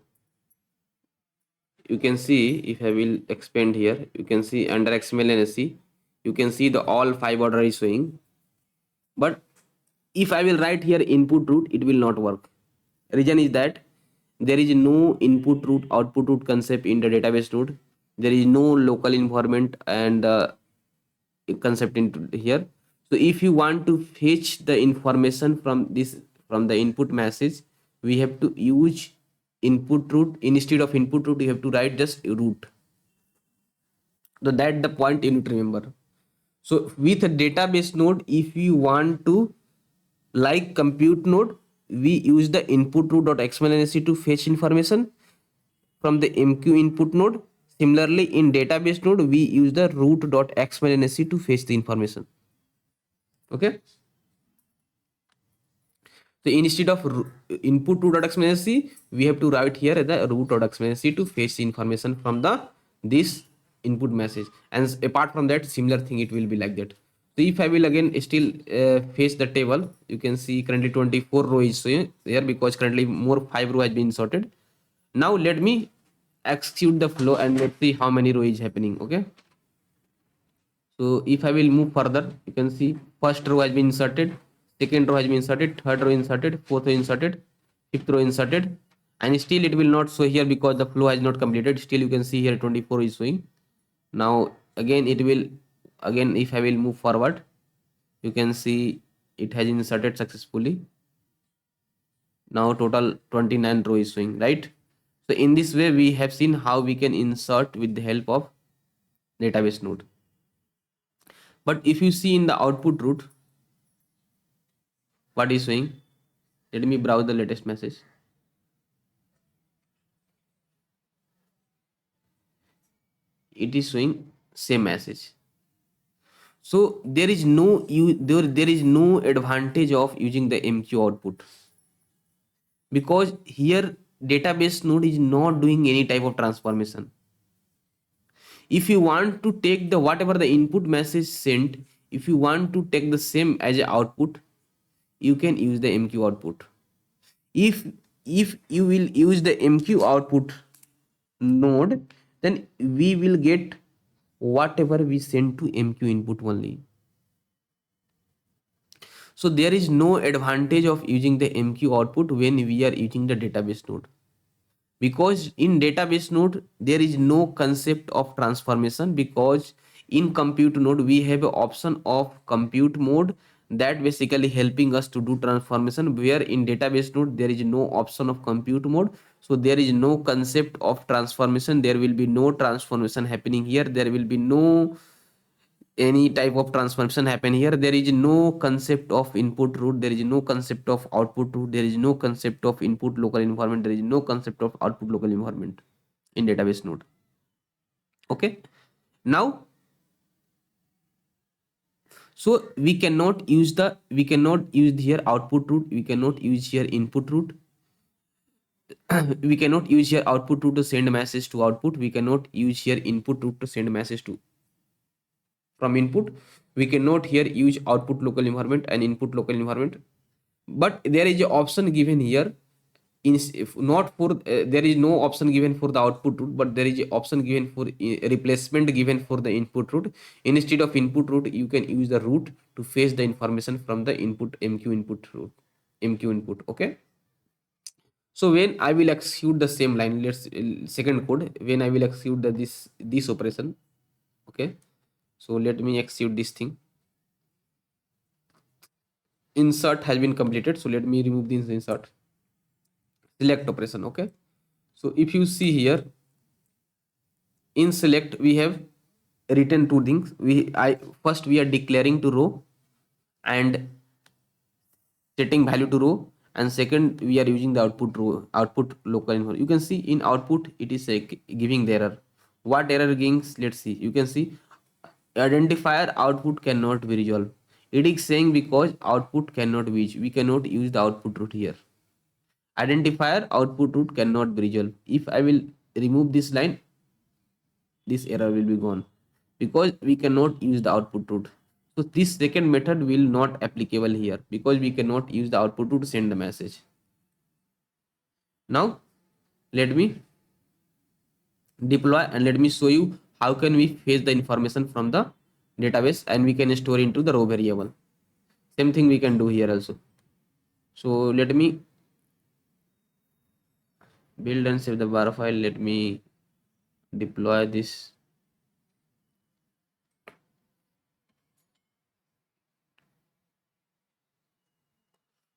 You can see if I will expand here, you can see under XML and SC, you can see the all 5 order is showing. But if I will write here input root, it will not work. Reason is that there is no input root output root concept in the database node. There is no local environment and concept into here. So if you want to fetch the information from this, from the input message, we have to use input root. Instead of input root, you have to write just root. So that the point you need to remember. So with a database node, if you want to like compute node, we use the input root.xml to fetch information from the MQ input node. Similarly, in database node, we use the root.xml to fetch the information. Okay. So instead of input root.xml, we have to write here the root.xml to fetch the information from the this input message. And apart from that, similar thing it will be like that. So if I will again still fetch the table, you can see currently 24 row is there because currently more 5 row has been sorted. Now let me execute the flow and let's see how many row is happening. Okay. So if I will move further, you can see first row has been inserted, second row has been inserted, third row inserted, fourth row inserted, fifth row inserted, and still it will not show here because the flow has not completed. Still you can see here 24 is showing. Now again it will, again if I will move forward, you can see it has inserted successfully. Now total 29 row is showing, right? So in this way we have seen how we can insert with the help of database node. But if you see in the output root, what is showing? Let me browse the latest message. It is showing same message. So there is no there is no advantage of using the MQ output, because here database node is not doing any type of transformation. If you want to take the whatever the input message sent, if you want to take the same as a output, you can use the MQ output. If you will use the MQ output node, then we will get whatever we send to MQ input only. So there is no advantage of using the MQ output when we are using the database node, because in database node there is no concept of transformation, because in compute node we have an option of compute mode that basically helping us to do transformation, where in database node there is no option of compute mode. So there is no concept of transformation, there will be no transformation happening here, there will be no any type of transformation happen here. There is no concept of input root, there is no concept of output root, there is no concept of input local environment, there is no concept of output local environment in database node. Okay, now so we cannot use here output root, we cannot use here input root, we cannot use here output root to send message to output, we cannot use here input root to send message to from input, we cannot here use output local environment and input local environment. But there is an option given here in, if not for there is no option given for the output root, but there is an option given for replacement given for the input root. Instead of input root you can use the root to fetch the information from the input MQ input root, MQ input. Okay, so when I will execute the same line, let's second code, when I will execute the this operation. Okay, so let me execute this thing. Insert has been completed, so let me remove this insert, select operation. Okay, so if you see here in select we have written two things. I first we are declaring to row and setting value to row, and second we are using the output row, output local info. You can see in output it is giving the error. What error gives? Let's see. You can see identifier output cannot be resolved. It is saying because output cannot be, we cannot use the output root here. Identifier output root cannot be resolved. If I will remove this line, this error will be gone, because we cannot use the output root. So this second method will not applicable here, because we cannot use the output root to send the message. Now let me deploy and let me show you how can we fetch the information from the database and we can store into the row variable. Same thing we can do here also. So let me build and save the bar file. Let me deploy this.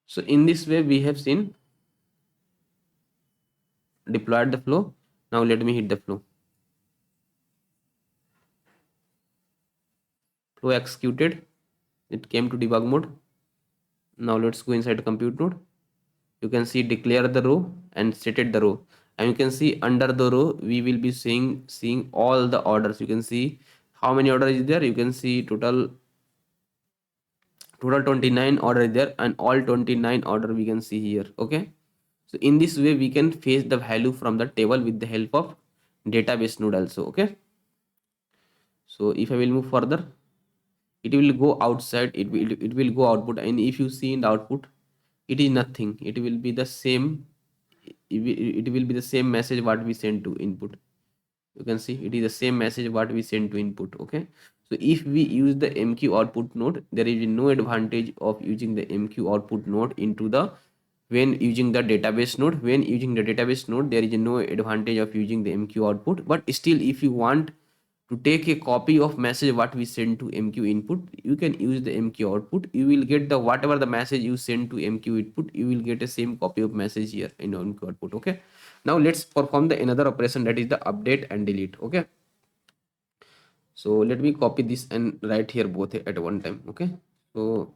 So in this way we have seen deployed the flow. Now let me hit the flow. Flow executed. It came to debug mode. Now let's go inside compute node. You can see declare the row and set it the row, and you can see under the row we will be seeing all the orders. You can see how many orders is there. You can see total 29 order is there, and all 29 order we can see here. Okay, so in this way we can fetch the value from the table with the help of database node also. Okay, so if I will move further, it will go outside, it will go output, and if you see in the output it is nothing, it will be the same, it will be the same message what we send to input. You can see it is the same message what we send to input. Okay, so if we use the MQ output node, there is no advantage of using the MQ output node into the when using the database node. When using the database node there is no advantage of using the MQ output, but still if you want to take a copy of message what we send to MQ input, you can use the MQ output. You will get the whatever the message you send to MQ input, you will get a same copy of message here in MQ output. Okay, now let's perform the another operation, that is the update and delete. Okay, so let me copy this and write here both at one time. Okay, so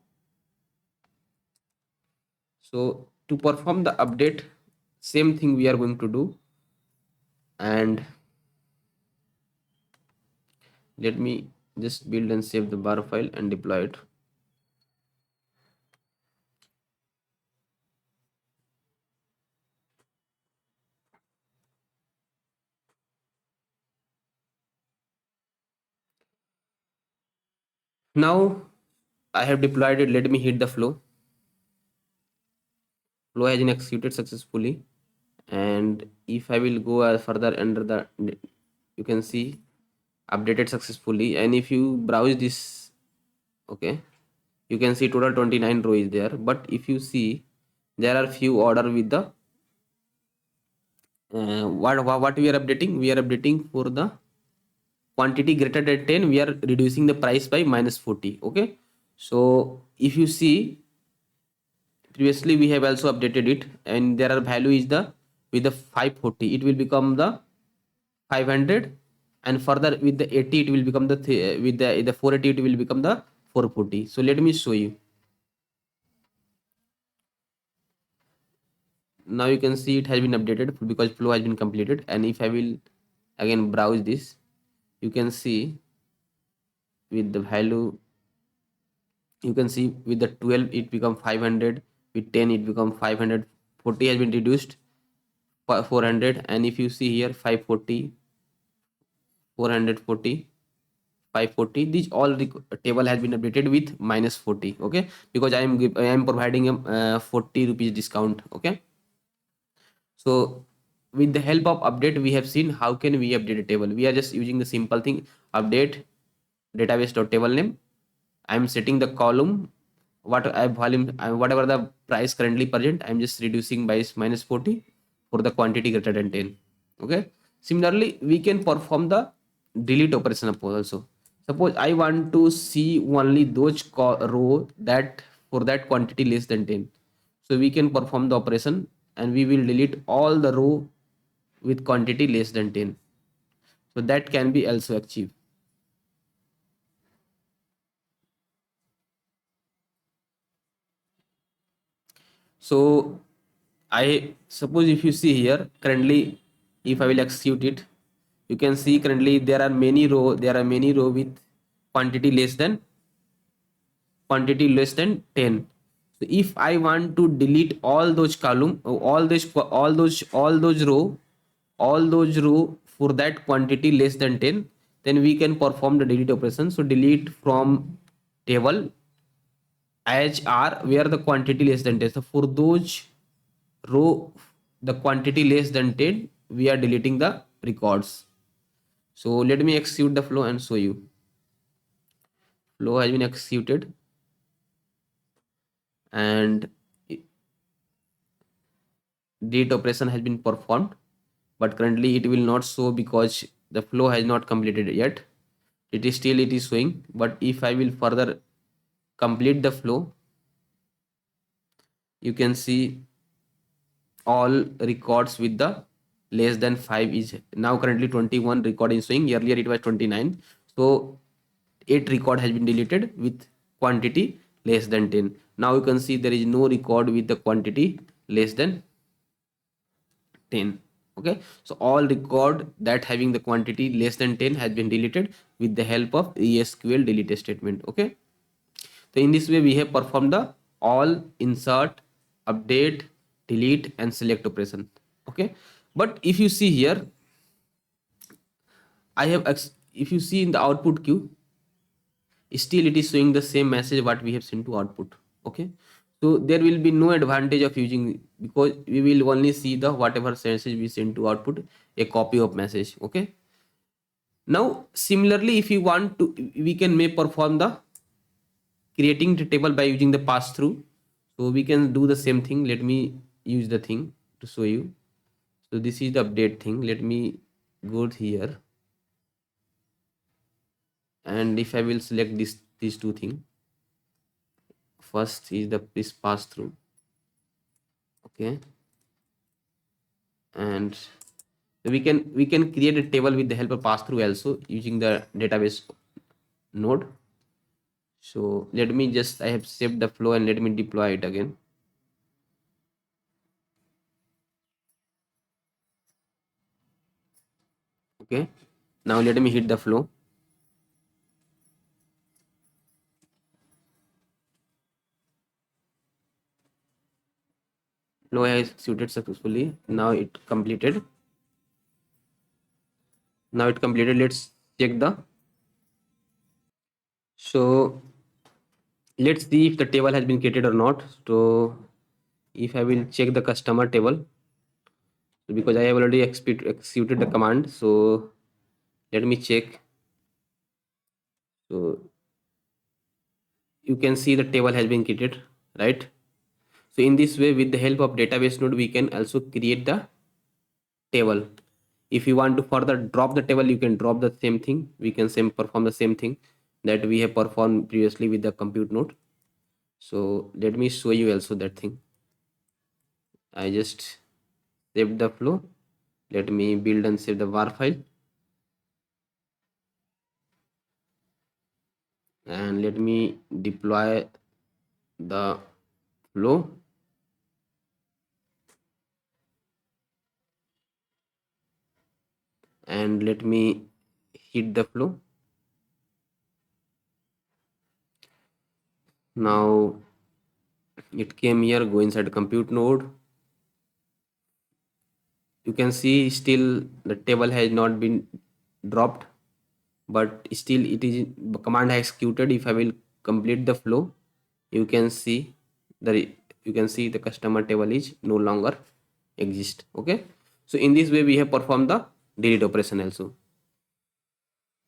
to perform the update, same thing we are going to do, and let me just build and save the bar file and deploy it. Now I have deployed it. Let me hit the flow. Flow has been executed successfully, and if I will go further under the, you can see updated successfully. And if you browse this, okay, You can see total 29 row is there, but if you see there are few order with the what we are updating, we are updating for the quantity greater than 10, we are reducing the price by minus 40. Okay, so if you see previously we have also updated it, and there are value is the with the 540 it will become the 500, and further with the 80 it will become the with the 480 it will become the 440. So let me show you. Now you can see it has been updated because flow has been completed, and if I will again browse this, you can see with the value, you can see with the 12 it become 500, with 10 it become 540 has been reduced 400, and if you see here 540, 440, 540, this all table has been updated with minus 40. Okay, because I am providing a 40 rupees discount. Okay, so with the help of update we have seen how can we update a table. We are just using the simple thing, update database dot table name. I am setting the column what I volume whatever the price currently present, I'm just reducing by minus 40 for the quantity greater than 10. Okay, similarly we can perform the delete operation also. Suppose I want to see only those row that for that quantity less than 10, so we can perform the operation and we will delete all the row with quantity less than 10. So that can be also achieved. So I suppose if you see here currently, if I will execute it, you can see currently there are many row with quantity less than 10. So if I want to delete all those column, all those row for that quantity less than 10, then we can perform the delete operation. So delete from table as are where the quantity less than 10. So for those row the quantity less than 10, we are deleting the records. So let me execute the flow and show you. Flow has been executed, and delete operation has been performed, but currently it will not show because the flow has not completed yet. It is still it is showing, but if I will further complete the flow, you can see all records with the less than 5 is now currently 21 record is showing, earlier it was 29. So 8 record has been deleted with quantity less than 10. Now you can see there is no record with the quantity less than 10. Okay, so all record that having the quantity less than 10 has been deleted with the help of ESQL delete statement. Okay, so in this way we have performed the all insert, update, delete and select operation. Okay, but if you see here, if you see in the output queue, still it is showing the same message what we have sent to output. Okay, so there will be no advantage of using, because we will only see the whatever message we send to output, a copy of message. Okay, now similarly if you want to, we can may perform the creating the table by using the pass through. So we can do the same thing. Let me use the thing to show you. So this is the update thing. Let me go here, and if I will select these two things, first is the this pass through. Okay, and we can create a table with the help of pass through also using the database node. So let me just, I have saved the flow and let me deploy it again. Okay, now let me hit the flow. Flow has executed successfully. Now it completed. Now it completed. Let's check the. So let's see if the table has been created or not. So if I will check the customer table, because I have already executed the command, so let me check. So you can see the table has been created, right? So in this way, with the help of database node, we can also create the table. If you want to further drop the table, you can drop the same thing. We can same perform the same thing that we have performed previously with the compute node. So let me show you also that thing. I just saved the flow. Let me build and save the var file, and let me deploy the flow. And let me hit the flow. Now it came here, go inside compute node. You can see still the table has not been dropped, but still it is command executed. If I will complete the flow, you can see the customer table is no longer exist. Okay, so in this way we have performed the delete operation also.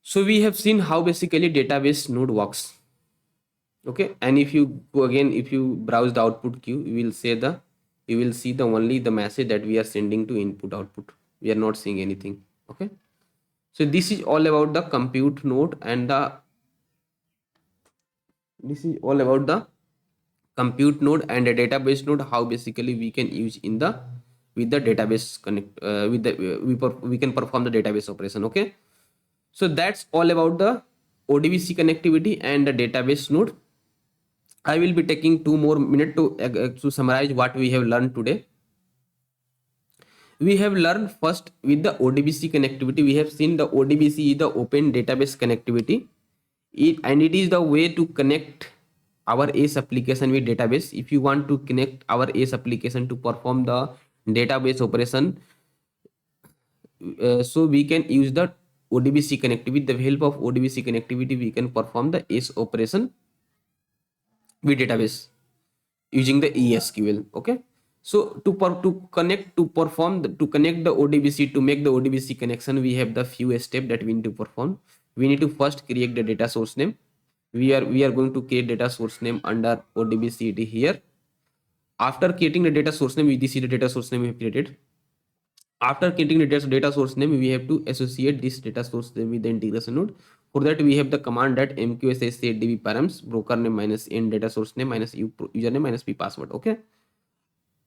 So we have seen how basically database node works. Okay, and if you go again, if you browse the output queue, you will see the only the message that we are sending to input output. We are not seeing anything. Okay, so this is all about the compute node, and this is all about the compute node and the database node, how basically we can use in the with the database connect with the we can perform the database operation. Okay, so that's all about the ODBC connectivity and the database node. I will be taking 2 more minutes to summarize what we have learned today. We have learned first with the ODBC connectivity. We have seen the ODBC is the open database connectivity. It is the way to connect our ACE application with database. If you want to connect our ACE application to perform the database operation, so we can use the ODBC connectivity. With the help of ODBC connectivity, we can perform the ACE operation with database using the ESQL. Okay, so to connect the ODBC, to make the ODBC connection, we have the few steps that we need to perform. We need to first create the data source name. We are going to create data source name under ODBC here. After creating the data source name, this is the data source name we have created. After creating the data source name, we have to associate this data source name with the integration node. For that, we have the command that mqsdb params broker name minus n data source name minus username minus p password. Okay,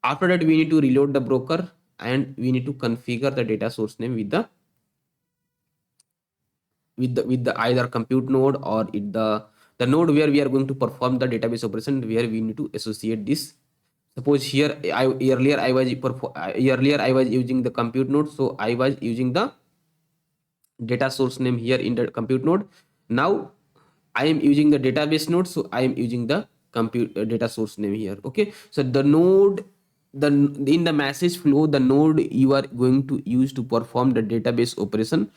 after that we need to reload the broker, and we need to configure the data source name with the either compute node or the node where we are going to perform the database operation, where we need to associate this. Suppose here earlier I was using the compute node, so I was using the data source name here in the compute node. Now I am using the database node, so I am using the compute data source name here. Okay, so the node, the in the message flow, the node you are going to use to perform the database operation,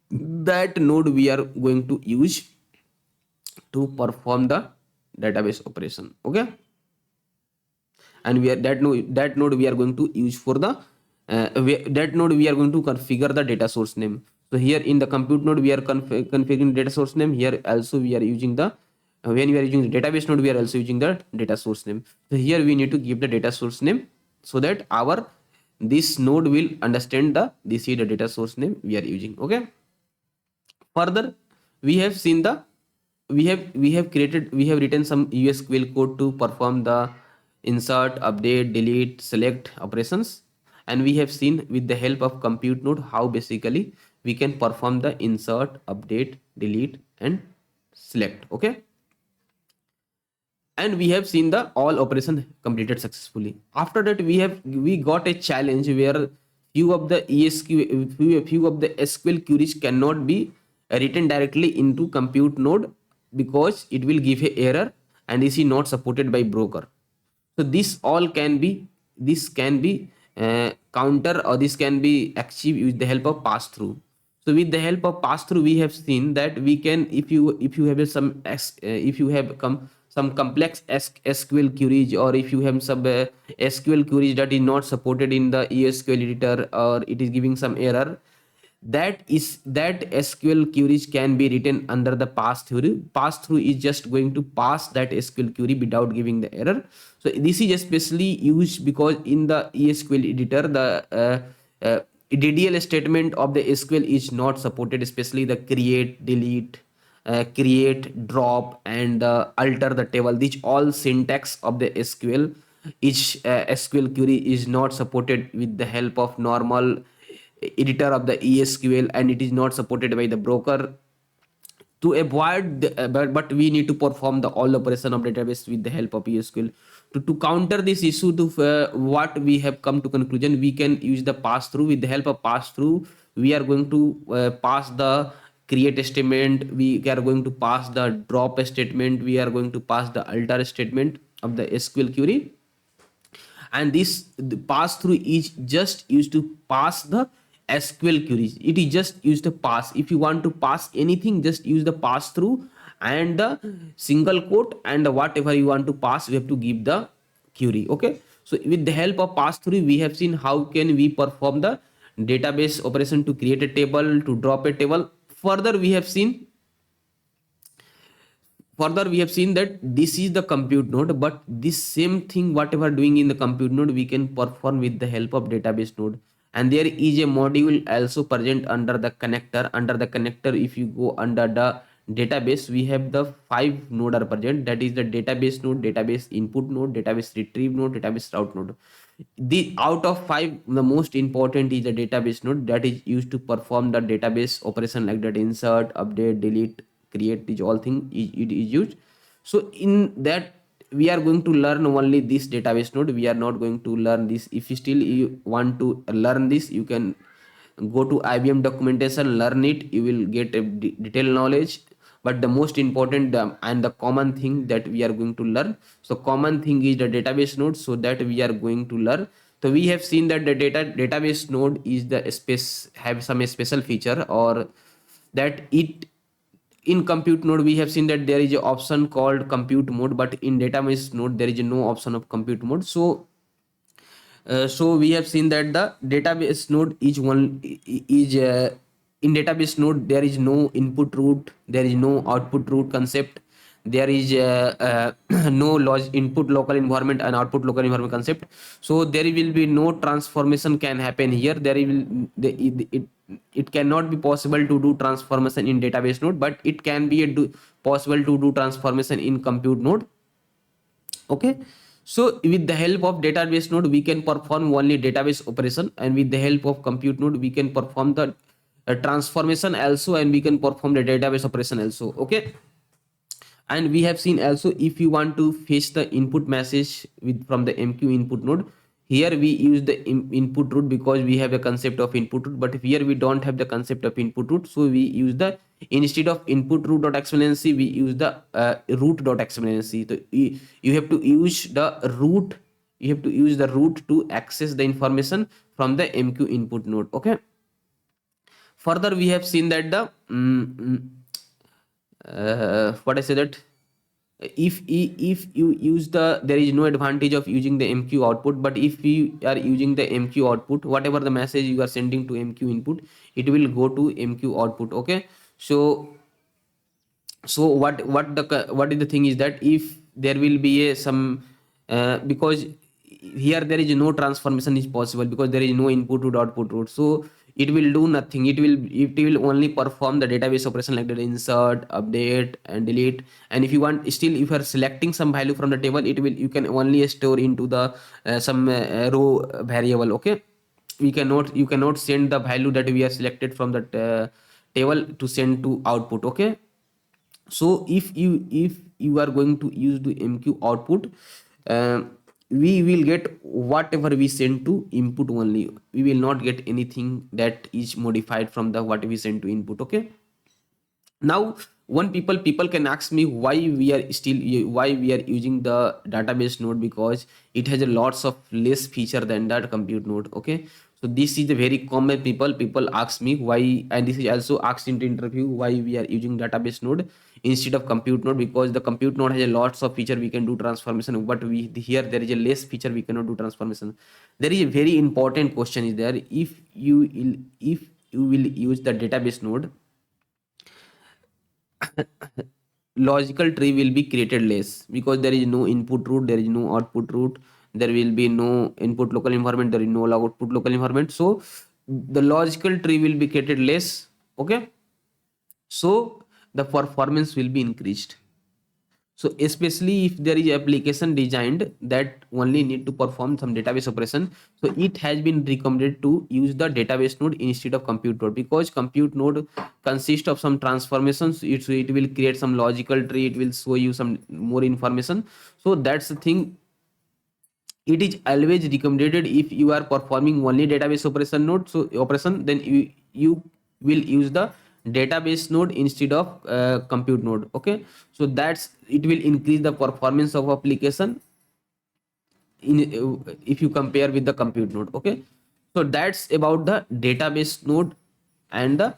that node we are going to use to perform the database operation. Okay, and we are that node we are going to use for the that node we are going to configure the data source name. So here in the compute node we are configuring data source name. Here also we are using the when we are using the database node, we are also using the data source name. So here we need to give the data source name, so that our this node will understand the this is the data source name we are using. Okay, further we have seen the we have written some ESQL code to perform the insert, update, delete, select operations, and we have seen with the help of compute node how basically we can perform the insert, update, delete and select. Okay, and we have seen the all operation completed successfully. After that we got a challenge where few of the few of the SQL queries cannot be written directly into compute node, because it will give a error and is not supported by broker. So this can be counter, or this can be achieved with the help of pass through. So with the help of pass through, we have seen that we can, if you have if you have some complex SQL queries, or if you have some SQL queries that is not supported in the ESQL editor, or it is giving some error, that SQL queries can be written under the pass-through. Pass-through is just going to pass that SQL query without giving the error. So this is especially used because in the ESQL editor, the DDL statement of the SQL is not supported, especially the create, delete, create, drop, and alter the table. These all syntax of the SQL. Each SQL query is not supported with the help of normal editor of the ESQL, and it is not supported by the broker. To avoid but we need to perform the all operation of database with the help of ESQL. To counter this issue, to what we have come to conclusion, we can use the pass through. With the help of pass through, we are going to pass the create statement, we are going to pass the drop statement, we are going to pass the alter statement of the SQL query. And this the pass through is just used to pass the SQL queries. It is just used to pass. If you want to pass anything, just use the pass through and the single quote, and whatever you want to pass, you have to give the query. Okay, so with the help of pass through, we have seen how can we perform the database operation to create a table, to drop a table. Further we have seen that this is the compute node, but this same thing whatever doing in the compute node we can perform with the help of database node. And there is a module also present under the connector. Under the connector, if you go under the database, we have the 5 node are present. That is the database node, database input node, database retrieve node, database route node. The out of 5, the most important is the database node, that is used to perform the database operation like that: insert, update, delete, create. These all thing it is used. So in that we are going to learn only this database node. We are not going to learn this. If you still you want to learn this, you can go to IBM documentation, learn it. You will get a detailed knowledge. But the most important and the common thing that we are going to learn, so common thing is the database node, so that we are going to learn. So we have seen that the database node is the space have some special feature, or that it in compute node we have seen that there is an option called compute mode, but in database node there is no option of compute mode. So we have seen that the database node is one is in database node there is no input root, there is no output root concept, there is no input local environment and output local environment concept. So there will be no transformation can happen here. There will it cannot be possible to do transformation in database node, but it can be possible to do transformation in compute node. Okay, so with the help of database node we can perform only database operation, and with the help of compute node we can perform the transformation also, and we can perform the database operation also. Okay, and we have seen also, if you want to fetch the input message with from the MQ input node, here we use the input root because we have a concept of input root. But here we don't have the concept of input root, so we use the, instead of input root dot excellency, we use the root dot excellency. So you have to use the root, you have to use the root to access the information from the MQ input node. Okay, further we have seen that the what I say that if you use the, there is no advantage of using the MQ output, but if you are using the MQ output, whatever the message you are sending to MQ input, it will go to MQ output. Okay, so what is the thing is that if there will be a some because here there is no transformation is possible because there is no input root output root, so it will do nothing. It will only perform the database operation like that: insert, update, and delete. And if you want, still if you are selecting some value from the table, it will, you can only store into the some row variable. Okay, you cannot send the value that we are selected from that table to send to output. Okay, so if you are going to use the MQ output, uh, we will get whatever we send to input only. We will not get anything that is modified from the what we send to input. Okay, now one people can ask me why we are still, why we are using the database node, because it has a lots of less feature than that compute node. Okay, so this is a very common people ask me why, and this is also asked in the interview, why we are using database node instead of compute node, because the compute node has a lots of feature we can do transformation, but we here there is a less feature we cannot do transformation. There is a very important question is there: if you will use the database node, logical tree will be created less, because there is no input root, there is no output root, there will be no input local environment, there is no output local environment. So the logical tree will be created less. Okay, so the performance will be increased. So especially if there is application designed that only need to perform some database operation, so it has been recommended to use the database node instead of compute node, because compute node consists of some transformations. It will create some logical tree, it will show you some more information. So that's the thing, it is always recommended if you are performing only database operation node, so operation, then you will use the database node instead of compute node. Okay, so that's, it will increase the performance of application in, if you compare with the compute node. Okay, so that's about the database node and the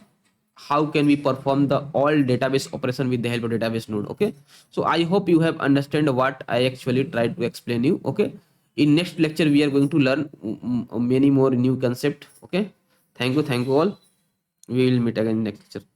how can we perform the all database operation with the help of database node. Okay, so I hope you have understand what I actually tried to explain you. Okay, in next lecture we are going to learn many more new concept. Okay, thank you all, we will meet again in next lecture.